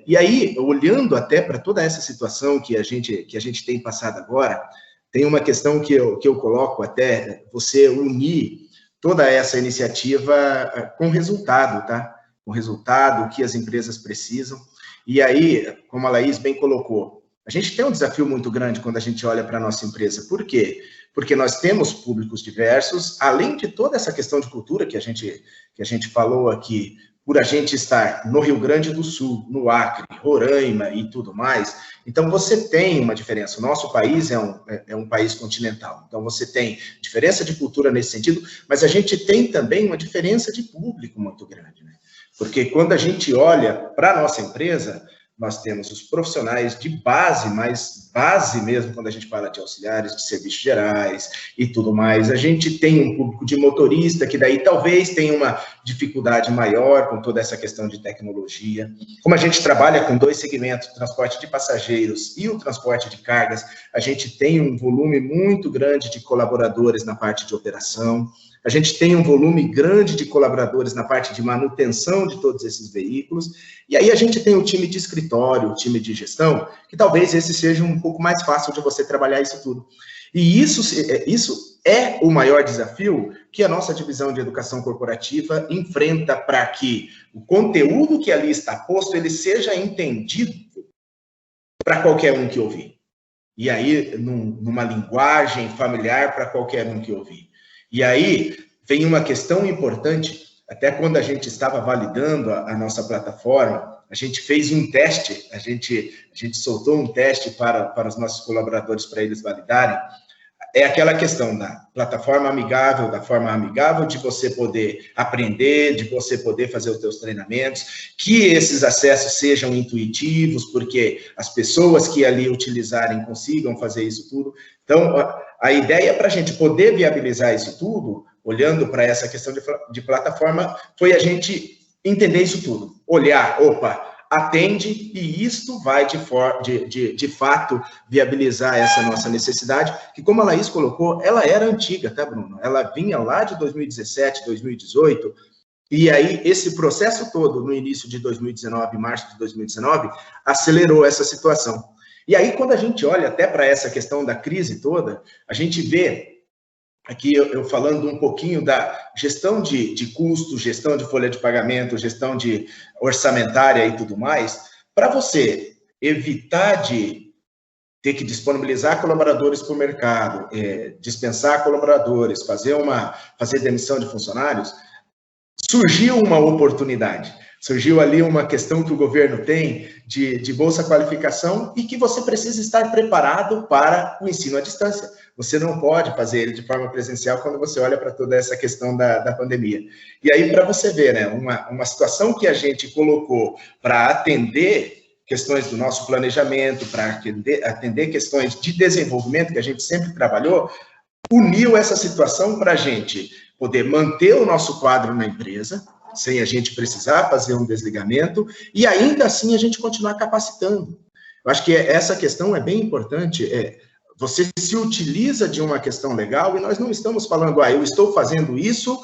E aí, olhando até para toda essa situação que a gente tem passado agora, tem uma questão que eu coloco até, você unir toda essa iniciativa com resultado, tá? Com resultado, o que as empresas precisam. E aí, como a Laís bem colocou, a gente tem um desafio muito grande quando a gente olha para a nossa empresa. Por quê? Porque nós temos públicos diversos, além de toda essa questão de cultura que a gente falou aqui, por a gente estar no Rio Grande do Sul, no Acre, Roraima e tudo mais. Então, você tem uma diferença. O nosso país é um país continental. Então, você tem diferença de cultura nesse sentido, mas a gente tem também uma diferença de público muito grande, né? Porque quando a gente olha para a nossa empresa, nós temos os profissionais de base, mas base mesmo, quando a gente fala de auxiliares, de serviços gerais e tudo mais. A gente tem um público de motorista, que daí talvez tenha uma dificuldade maior com toda essa questão de tecnologia. Como a gente trabalha com 2 segmentos, o transporte de passageiros e o transporte de cargas, a gente tem um volume muito grande de colaboradores na parte de operação. A gente tem um volume grande de colaboradores na parte de manutenção de todos esses veículos, e aí a gente tem o time de escritório, o time de gestão, que talvez esse seja um pouco mais fácil de você trabalhar isso tudo. E isso é o maior desafio que a nossa divisão de educação corporativa enfrenta para que o conteúdo que ali está posto, ele seja entendido para qualquer um que ouvir. E aí, numa linguagem familiar para qualquer um que ouvir. E aí, vem uma questão importante, até quando a gente estava validando a nossa plataforma, a gente fez um teste, a gente soltou um teste para os nossos colaboradores, para eles validarem, é aquela questão da plataforma amigável, da forma amigável de você poder aprender, de você poder fazer os seus treinamentos, que esses acessos sejam intuitivos, porque as pessoas que ali utilizarem consigam fazer isso tudo. Então, a ideia para a gente poder viabilizar isso tudo, olhando para essa questão de plataforma, foi a gente entender isso tudo, olhar, atende, e isto vai, de fato, viabilizar essa nossa necessidade, que, como a Laís colocou, ela era antiga, tá, Bruno? Ela vinha lá de 2017, 2018, e aí esse processo todo, no início de 2019, março de 2019, acelerou essa situação. E aí, quando a gente olha até para essa questão da crise toda, a gente vê, aqui eu falando um pouquinho da gestão de custos, gestão de folha de pagamento, gestão de orçamentária e tudo mais, para você evitar de ter que disponibilizar colaboradores para o mercado, dispensar colaboradores, fazer demissão de funcionários, surgiu uma oportunidade. Surgiu ali uma questão que o governo tem de Bolsa Qualificação e que você precisa estar preparado para o ensino à distância. Você não pode fazer ele de forma presencial quando você olha para toda essa questão da pandemia. E aí, para você ver, né, uma situação que a gente colocou para atender questões do nosso planejamento, para atender questões de desenvolvimento que a gente sempre trabalhou, uniu essa situação para a gente poder manter o nosso quadro na empresa, sem a gente precisar fazer um desligamento, e ainda assim a gente continuar capacitando. Eu acho que essa questão é bem importante. Você se utiliza de uma questão legal, e nós não estamos falando, eu estou fazendo isso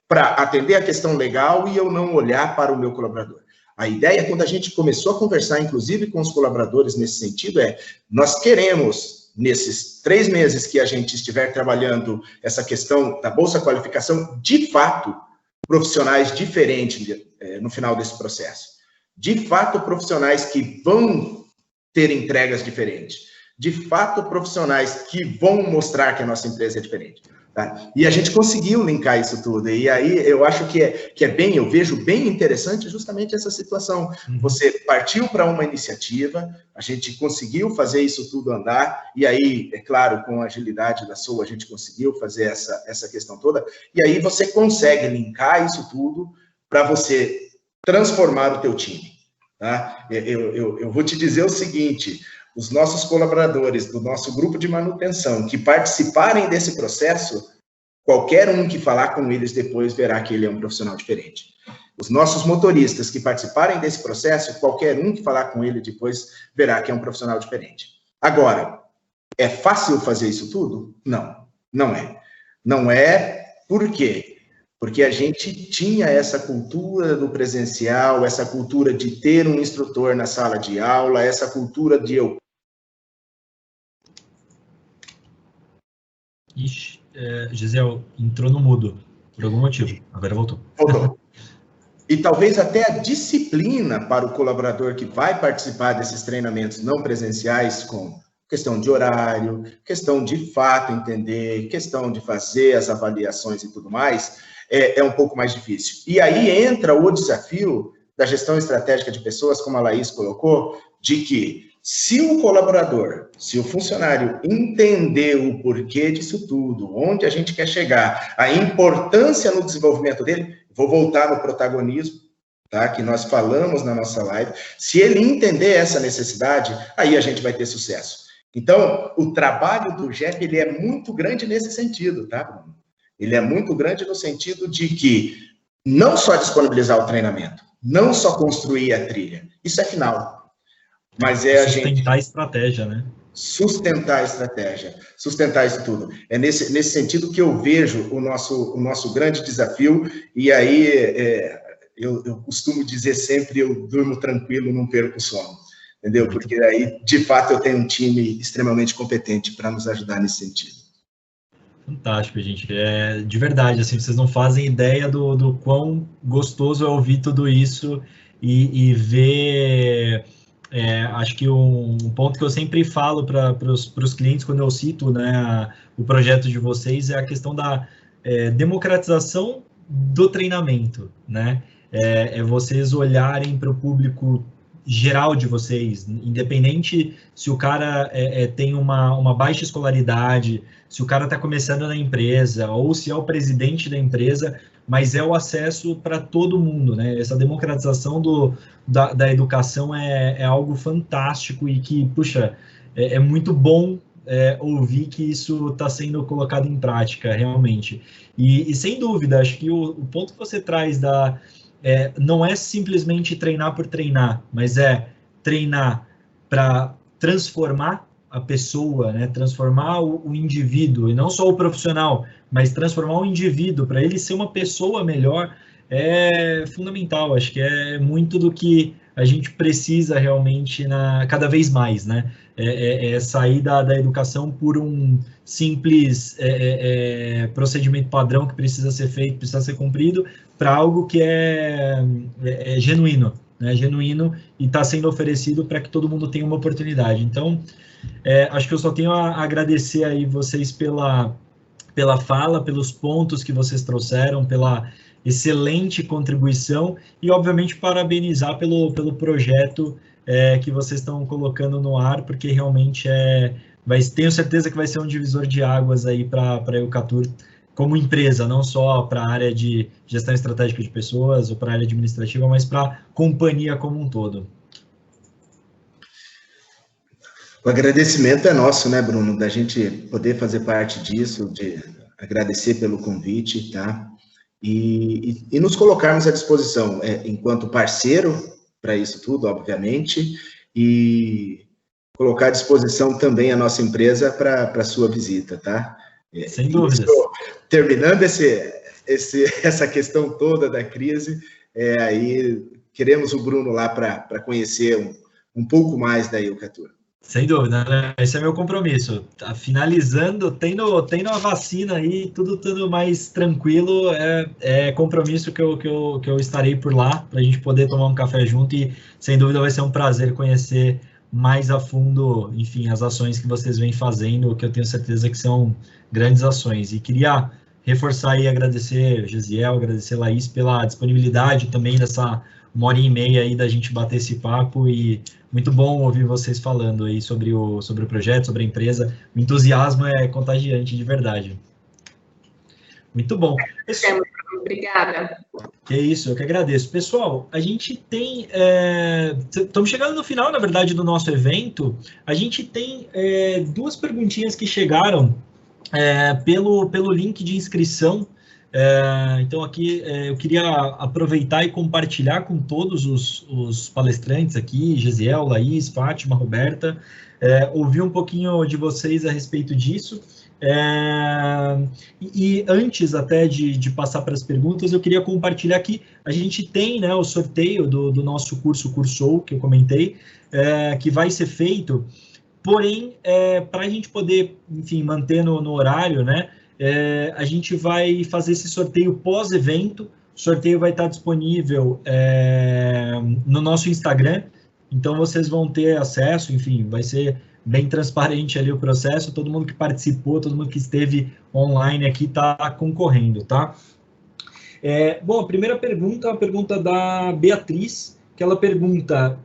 para atender a questão legal e eu não olhar para o meu colaborador. A ideia, quando a gente começou a conversar, inclusive com os colaboradores nesse sentido, nós queremos, nesses 3 meses que a gente estiver trabalhando essa questão da Bolsa Qualificação, de fato, profissionais diferentes no final desse processo. De fato, profissionais que vão ter entregas diferentes. De fato, profissionais que vão mostrar que a nossa empresa é diferente. Tá? E a gente conseguiu linkar isso tudo. E aí eu acho que eu vejo bem interessante justamente essa situação. Você partiu para uma iniciativa, a gente conseguiu fazer isso tudo andar, e aí, é claro, com a agilidade da SOA, a gente conseguiu fazer essa questão toda, e aí você consegue linkar isso tudo para você transformar o teu time. Tá? Eu vou te dizer o seguinte: os nossos colaboradores do nosso grupo de manutenção que participarem desse processo, qualquer um que falar com eles depois verá que ele é um profissional diferente. Os nossos motoristas que participarem desse processo, qualquer um que falar com ele depois verá que é um profissional diferente. Agora, é fácil fazer isso tudo? Não, não é. Não é, por quê? Porque a gente tinha essa cultura do presencial, essa cultura de ter um instrutor na sala de aula, essa cultura de eu... Ixi, Gisele, entrou no mudo, por algum motivo. Agora voltou. Voltou. E talvez até a disciplina para o colaborador que vai participar desses treinamentos não presenciais, com questão de horário, questão de fato entender, questão de fazer as avaliações e tudo mais, é um pouco mais difícil. E aí entra o desafio da gestão estratégica de pessoas, como a Laís colocou, de que se o colaborador, se o funcionário entender o porquê disso tudo, onde a gente quer chegar, a importância no desenvolvimento dele, vou voltar no protagonismo, tá? Que nós falamos na nossa live, se ele entender essa necessidade, aí a gente vai ter sucesso. Então, o trabalho do GEP, ele é muito grande nesse sentido, tá, Bruno? Ele é muito grande no sentido de que não só disponibilizar o treinamento, não só construir a trilha, isso é final, mas é a gente... Sustentar a estratégia, né? Sustentar a estratégia, sustentar isso tudo. É nesse sentido que eu vejo o nosso grande desafio, e aí eu costumo dizer sempre, eu durmo tranquilo, não perco o sono, entendeu? Porque aí, de fato, eu tenho um time extremamente competente para nos ajudar nesse sentido. Fantástico, gente. De verdade, assim, vocês não fazem ideia do quão gostoso é ouvir tudo isso e ver... acho que um ponto que eu sempre falo para os clientes quando eu cito, né, o projeto de vocês é a questão da democratização do treinamento, né? Vocês olharem para o público geral de vocês, independente se o cara tem uma baixa escolaridade, se o cara está começando na empresa, ou se é o presidente da empresa, mas é o acesso para todo mundo, né? Essa democratização da educação é algo fantástico e que, puxa, é muito bom ouvir que isso está sendo colocado em prática, realmente. E sem dúvida, acho que o ponto que você traz não é simplesmente treinar por treinar, mas é treinar para transformar a pessoa, né? Transformar o indivíduo, e não só o profissional, mas transformar o indivíduo para ele ser uma pessoa melhor, é fundamental. Acho que é muito do que a gente precisa realmente cada vez mais, né? Sair da educação por um simples procedimento padrão que precisa ser feito, precisa ser cumprido, para algo que é genuíno, né? Genuíno e está sendo oferecido para que todo mundo tenha uma oportunidade. Então, acho que eu só tenho a agradecer aí vocês pela fala, pelos pontos que vocês trouxeram, pela excelente contribuição e, obviamente, parabenizar pelo projeto que vocês estão colocando no ar, porque realmente tenho certeza que vai ser um divisor de águas aí para a Eucatur como empresa, não só para a área de gestão estratégica de pessoas ou para a área administrativa, mas para a companhia como um todo. O agradecimento é nosso, né, Bruno, da gente poder fazer parte disso, de agradecer pelo convite, tá? E nos colocarmos à disposição, enquanto parceiro para isso tudo, obviamente, e colocar à disposição também a nossa empresa para a sua visita, tá? Sem dúvidas. Terminando essa questão toda da crise, aí queremos o Bruno lá para conhecer um pouco mais da Eucatur. Sem dúvida, né? Esse é meu compromisso. Tá finalizando, tendo a vacina aí, tudo mais tranquilo, compromisso que eu estarei por lá, para a gente poder tomar um café junto e, sem dúvida, vai ser um prazer conhecer mais a fundo, enfim, as ações que vocês vêm fazendo, que eu tenho certeza que são grandes ações. E queria reforçar e agradecer, Gesiel, agradecer, Laís, pela disponibilidade também dessa 1h30 aí da gente bater esse papo, e muito bom ouvir vocês falando aí sobre o projeto, sobre a empresa. O entusiasmo é contagiante, de verdade. Muito bom. Obrigada. Que isso, eu que agradeço. Pessoal, a gente tem... estamos chegando no final, na verdade, do nosso evento. A gente tem 2 perguntinhas que chegaram pelo link de inscrição. Então, aqui eu queria aproveitar e compartilhar com todos os palestrantes aqui, Gesiel, Laís, Fátima, Roberta, ouvir um pouquinho de vocês a respeito disso. E antes até de passar para as perguntas, eu queria compartilhar que a gente tem, né, o sorteio do nosso curso Cursou, que eu comentei, que vai ser feito, porém, para a gente poder, enfim, manter no horário, né, a gente vai fazer esse sorteio pós-evento. O sorteio vai estar disponível no nosso Instagram, então vocês vão ter acesso, enfim, vai ser bem transparente ali o processo, todo mundo que participou, todo mundo que esteve online aqui está concorrendo, tá? Bom, a primeira pergunta é uma pergunta da Beatriz, que ela pergunta,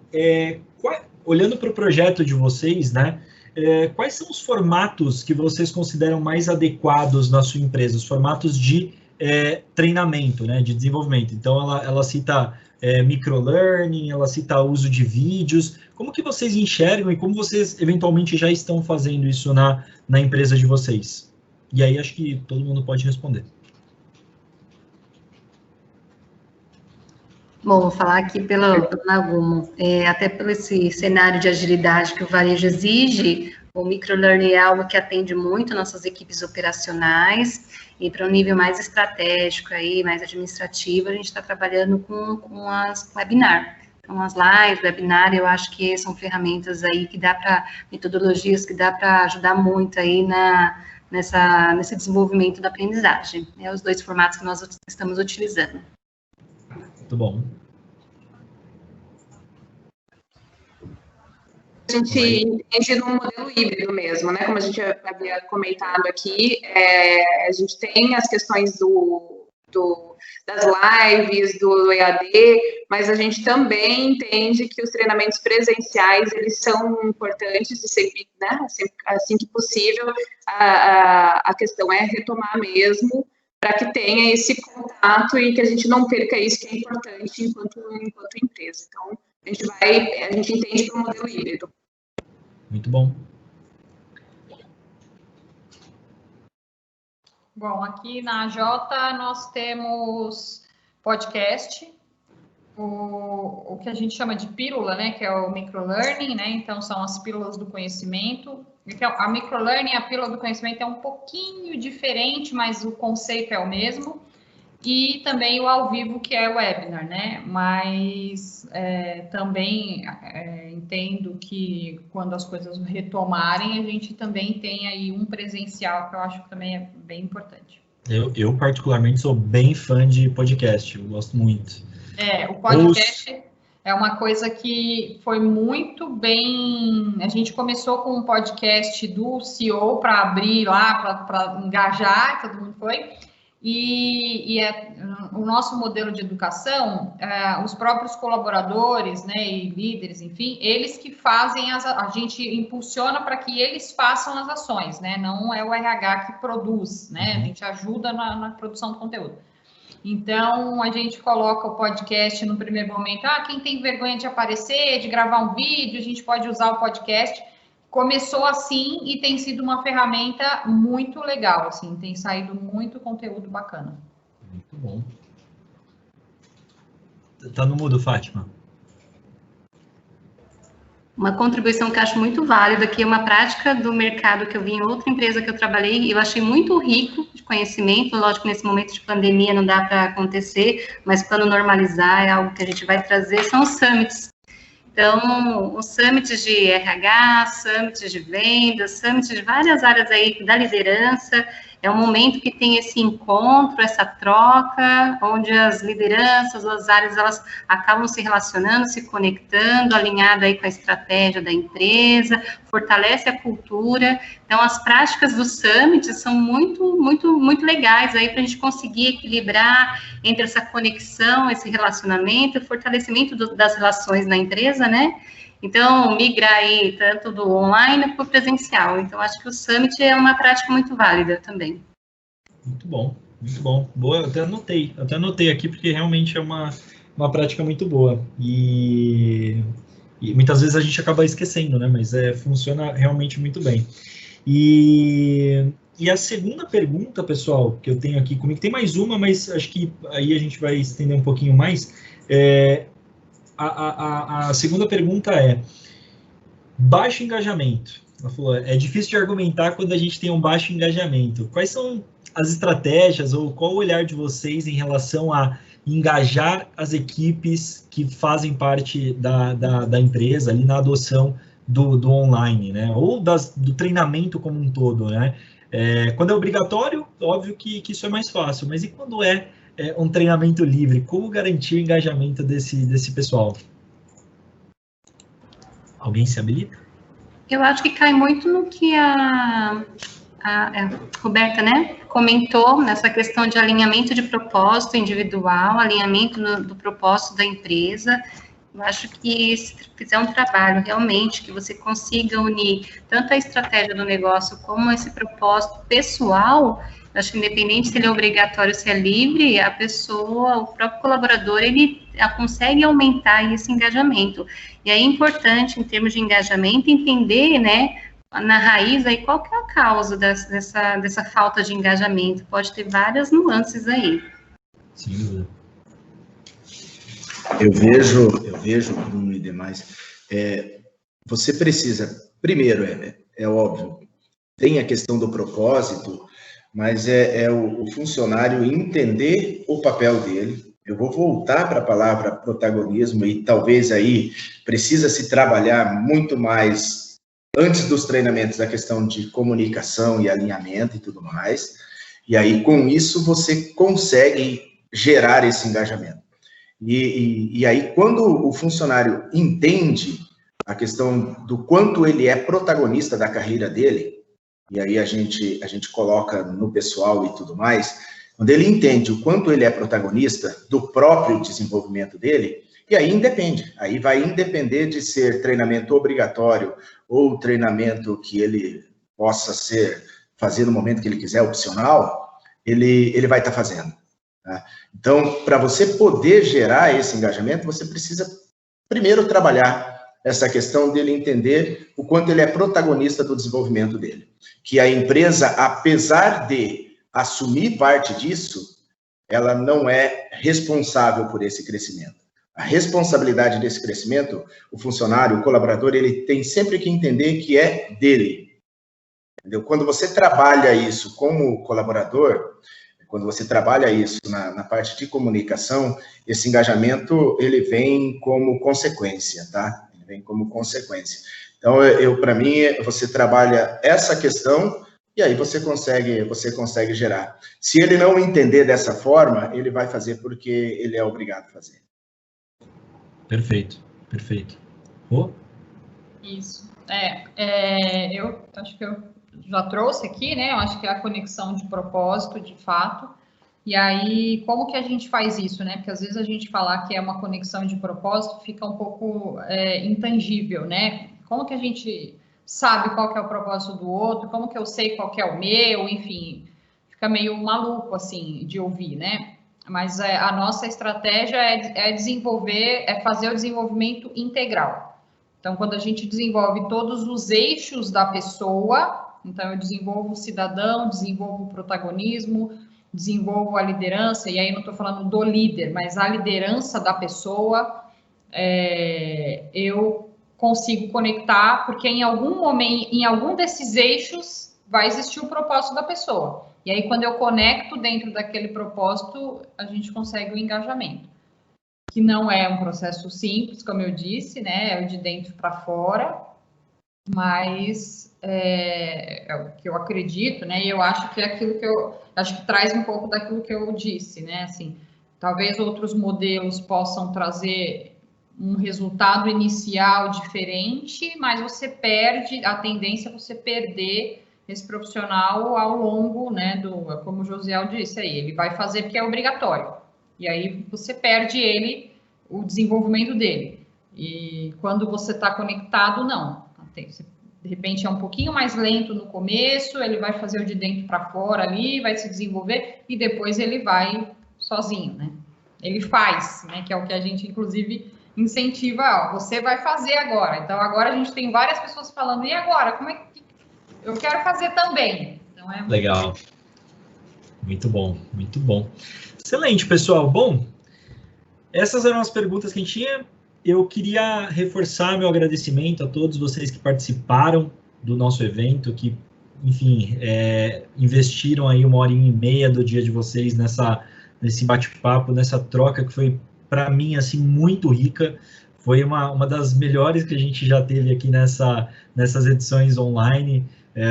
olhando para o projeto de vocês, né, quais são os formatos que vocês consideram mais adequados na sua empresa, os formatos de treinamento, né, de desenvolvimento? Então, ela cita microlearning, ela cita uso de vídeos. Como que vocês enxergam e como vocês eventualmente já estão fazendo isso na empresa de vocês? E aí acho que todo mundo pode responder. Bom, vou falar aqui pelo Nagumo. Até pelo esse cenário de agilidade que o varejo exige, o microlearning é algo que atende muito nossas equipes operacionais, e para um nível mais estratégico, aí, mais administrativo, a gente está trabalhando com as webinar. Então, as lives, webinar, eu acho que são ferramentas aí que dá para, metodologias que dá para ajudar muito aí nesse desenvolvimento da aprendizagem. Os dois formatos que nós estamos utilizando. Muito bom. A gente entende num modelo híbrido mesmo, né? Como a gente havia comentado aqui, a gente tem as questões das lives, do EAD, mas a gente também entende que os treinamentos presenciais, eles são importantes e sempre, né, assim que possível, a questão é retomar mesmo, para que tenha esse contato e que a gente não perca isso que é importante enquanto empresa. Então, a gente entende para o modelo híbrido. Muito bom. Bom, aqui na AJ nós temos podcast, o que a gente chama de pílula, né, que é o microlearning, né, então são as pílulas do conhecimento. Então, a microlearning, a pílula do conhecimento é um pouquinho diferente, mas o conceito é o mesmo. E também o ao vivo, que é o webinar, né? Mas também entendo que quando as coisas retomarem, a gente também tem aí um presencial, que eu acho que também é bem importante. Eu particularmente, sou bem fã de podcast, eu gosto muito. O podcast é uma coisa que foi muito bem... A gente começou com um podcast do CEO para abrir lá, para engajar, todo mundo foi... E o nosso modelo de educação, os próprios colaboradores, né, e líderes, enfim, eles que fazem, a gente impulsiona para que eles façam as ações, né, não é o RH que produz, né, a gente ajuda na produção do conteúdo. Então, a gente coloca o podcast no primeiro momento, quem tem vergonha de aparecer, de gravar um vídeo, a gente pode usar o podcast. Começou assim e tem sido uma ferramenta muito legal, assim, tem saído muito conteúdo bacana. Muito bom. Tá no mudo, Fátima. Uma contribuição que eu acho muito válida, que é uma prática do mercado que eu vi em outra empresa que eu trabalhei, e eu achei muito rico de conhecimento. Lógico que nesse momento de pandemia não dá para acontecer, mas quando normalizar é algo que a gente vai trazer, são os summits. Então, os summits de RH, summits de vendas, summits de várias áreas aí da liderança, é um momento que tem esse encontro, essa troca, onde as lideranças, as áreas, elas acabam se relacionando, se conectando, alinhado aí com a estratégia da empresa, fortalece a cultura. Então, as práticas do Summit são muito, muito, muito legais aí para a gente conseguir equilibrar entre essa conexão, esse relacionamento, o fortalecimento das relações na empresa, né? Então, migrar aí tanto do online para o presencial. Então, acho que o Summit é uma prática muito válida também. Muito bom, muito bom. Boa, eu até anotei aqui, porque realmente é uma prática muito boa. E muitas vezes a gente acaba esquecendo, né? Mas funciona realmente muito bem. E a segunda pergunta, pessoal, que eu tenho aqui comigo, tem mais uma, mas acho que aí a gente vai estender um pouquinho mais. A segunda pergunta é: Baixo engajamento. Ela falou, é difícil de argumentar quando a gente tem um baixo engajamento. Quais são as estratégias ou qual o olhar de vocês em relação a engajar as equipes que fazem parte da empresa ali na adoção do online, né? Ou do treinamento como um todo, né? Quando é obrigatório, óbvio que isso é mais fácil, mas e quando é um treinamento livre? Como garantir o engajamento desse pessoal? Alguém se habilita? Eu acho que cai muito no que a Roberta, né, comentou, nessa questão de alinhamento de propósito individual, alinhamento do propósito da empresa. Eu acho que se fizer um trabalho realmente que você consiga unir tanto a estratégia do negócio como esse propósito pessoal, eu acho que independente se ele é obrigatório ou se é livre, a pessoa, o próprio colaborador, ele consegue aumentar esse engajamento. E aí é importante, em termos de engajamento, entender, né, na raiz aí qual que é a causa dessa falta de engajamento. Pode ter várias nuances aí. Sim. Eu vejo, Bruno e demais, você precisa, primeiro, é óbvio, tem a questão do propósito, mas o funcionário entender o papel dele. Eu vou voltar para a palavra protagonismo e talvez aí precisa se trabalhar muito mais antes dos treinamentos a questão de comunicação e alinhamento e tudo mais. E aí, com isso, você consegue gerar esse engajamento. E aí, quando o funcionário entende a questão do quanto ele é protagonista da carreira dele, e aí a gente coloca no pessoal e tudo mais, quando ele entende o quanto ele é protagonista do próprio desenvolvimento dele, e aí independe, aí vai independer de ser treinamento obrigatório ou treinamento que ele possa fazer no momento que ele quiser, opcional, ele vai estar fazendo. Tá? Então, para você poder gerar esse engajamento, você precisa primeiro trabalhar essa questão dele entender o quanto ele é protagonista do desenvolvimento dele. Que a empresa, apesar de assumir parte disso, ela não é responsável por esse crescimento. A responsabilidade desse crescimento, o funcionário, o colaborador, ele tem sempre que entender que é dele. Entendeu? Quando você trabalha isso como colaborador, quando você trabalha isso na parte de comunicação, esse engajamento, ele vem como consequência, tá? Ele vem como consequência. Então, para mim, você trabalha essa questão e aí você consegue gerar. Se ele não entender dessa forma, ele vai fazer porque ele é obrigado a fazer. Perfeito, perfeito. Oh? Isso. Eu acho que eu já trouxe aqui, né? Eu acho que é a conexão de propósito, de fato. E aí, como que a gente faz isso, né? Porque às vezes a gente falar que é uma conexão de propósito fica um pouco intangível, né? Como que a gente sabe qual que é o propósito do outro? Como que eu sei qual que é o meu? Enfim, fica meio maluco, assim, de ouvir, né? Mas a nossa estratégia é fazer o desenvolvimento integral. Então, quando a gente desenvolve todos os eixos da pessoa, então eu desenvolvo o cidadão, desenvolvo o protagonismo, desenvolvo a liderança, e aí não estou falando do líder, mas a liderança da pessoa, eu consigo conectar, porque em algum momento, em algum desses eixos, vai existir o propósito da pessoa. E aí, quando eu conecto dentro daquele propósito, a gente consegue o engajamento. Que não é um processo simples, como eu disse, né? É o de dentro para fora, mas é o que eu acredito, né? E eu acho que é aquilo que acho que traz um pouco daquilo que eu disse, né? Assim, talvez outros modelos possam trazer um resultado inicial diferente, mas você perde, a tendência é você perder esse profissional ao longo, né, como o Josiel disse aí, ele vai fazer porque é obrigatório, e aí você perde o desenvolvimento dele, e quando você está conectado, não, de repente é um pouquinho mais lento no começo, ele vai fazer o de dentro para fora ali, vai se desenvolver, e depois ele vai sozinho, né, ele faz, né, que é o que a gente, inclusive, incentiva, você vai fazer agora, então agora a gente tem várias pessoas falando, e agora, como é que eu quero fazer também. Então, legal. Muito bom, muito bom. Excelente, pessoal. Bom, essas eram as perguntas que a gente tinha. eu queria reforçar meu agradecimento a todos vocês que participaram do nosso evento, que, enfim, investiram aí 1h30 do dia de vocês nesse bate-papo, nessa troca que foi, para mim, assim, muito rica. Foi uma das melhores que a gente já teve aqui nessas edições online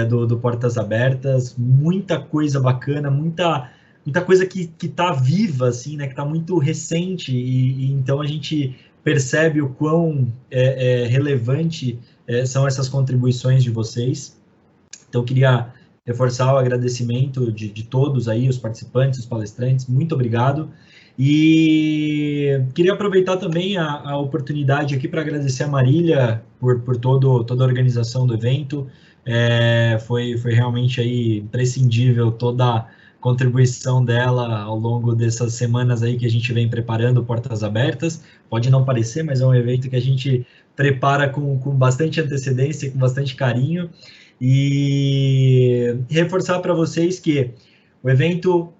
do Portas Abertas. Muita coisa bacana, muita coisa que está viva, assim, né, que está muito recente, e então a gente percebe o quão relevante são essas contribuições de vocês. Então, eu queria reforçar o agradecimento de todos aí, os participantes, os palestrantes, muito obrigado. E queria aproveitar também a oportunidade aqui para agradecer a Marília por toda a organização do evento. Foi realmente aí imprescindível toda a contribuição dela ao longo dessas semanas aí que a gente vem preparando Portas Abertas. Pode não parecer, mas é um evento que a gente prepara com bastante antecedência, com bastante carinho. E reforçar para vocês que o evento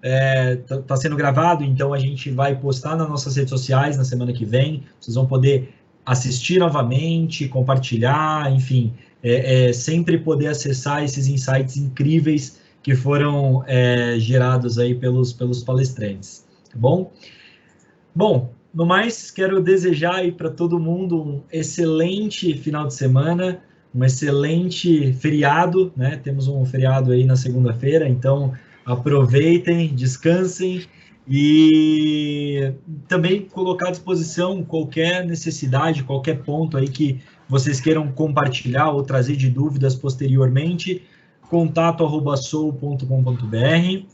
está sendo gravado, então a gente vai postar nas nossas redes sociais na semana que vem. Vocês vão poder assistir novamente, compartilhar, enfim, sempre poder acessar esses insights incríveis que foram gerados aí pelos palestrantes, tá bom? Bom, no mais, quero desejar aí para todo mundo um excelente final de semana, um excelente feriado, né? Temos um feriado aí na segunda-feira, então aproveitem, descansem e também colocar à disposição qualquer necessidade, qualquer ponto aí que vocês queiram compartilhar ou trazer de dúvidas posteriormente, contato@soul.com.br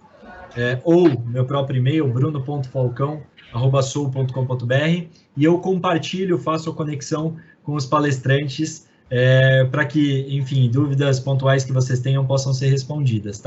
ou meu próprio e-mail, bruno.falcão@soul.com.br, e eu compartilho, faço a conexão com os palestrantes para que, enfim, dúvidas pontuais que vocês tenham possam ser respondidas, tá?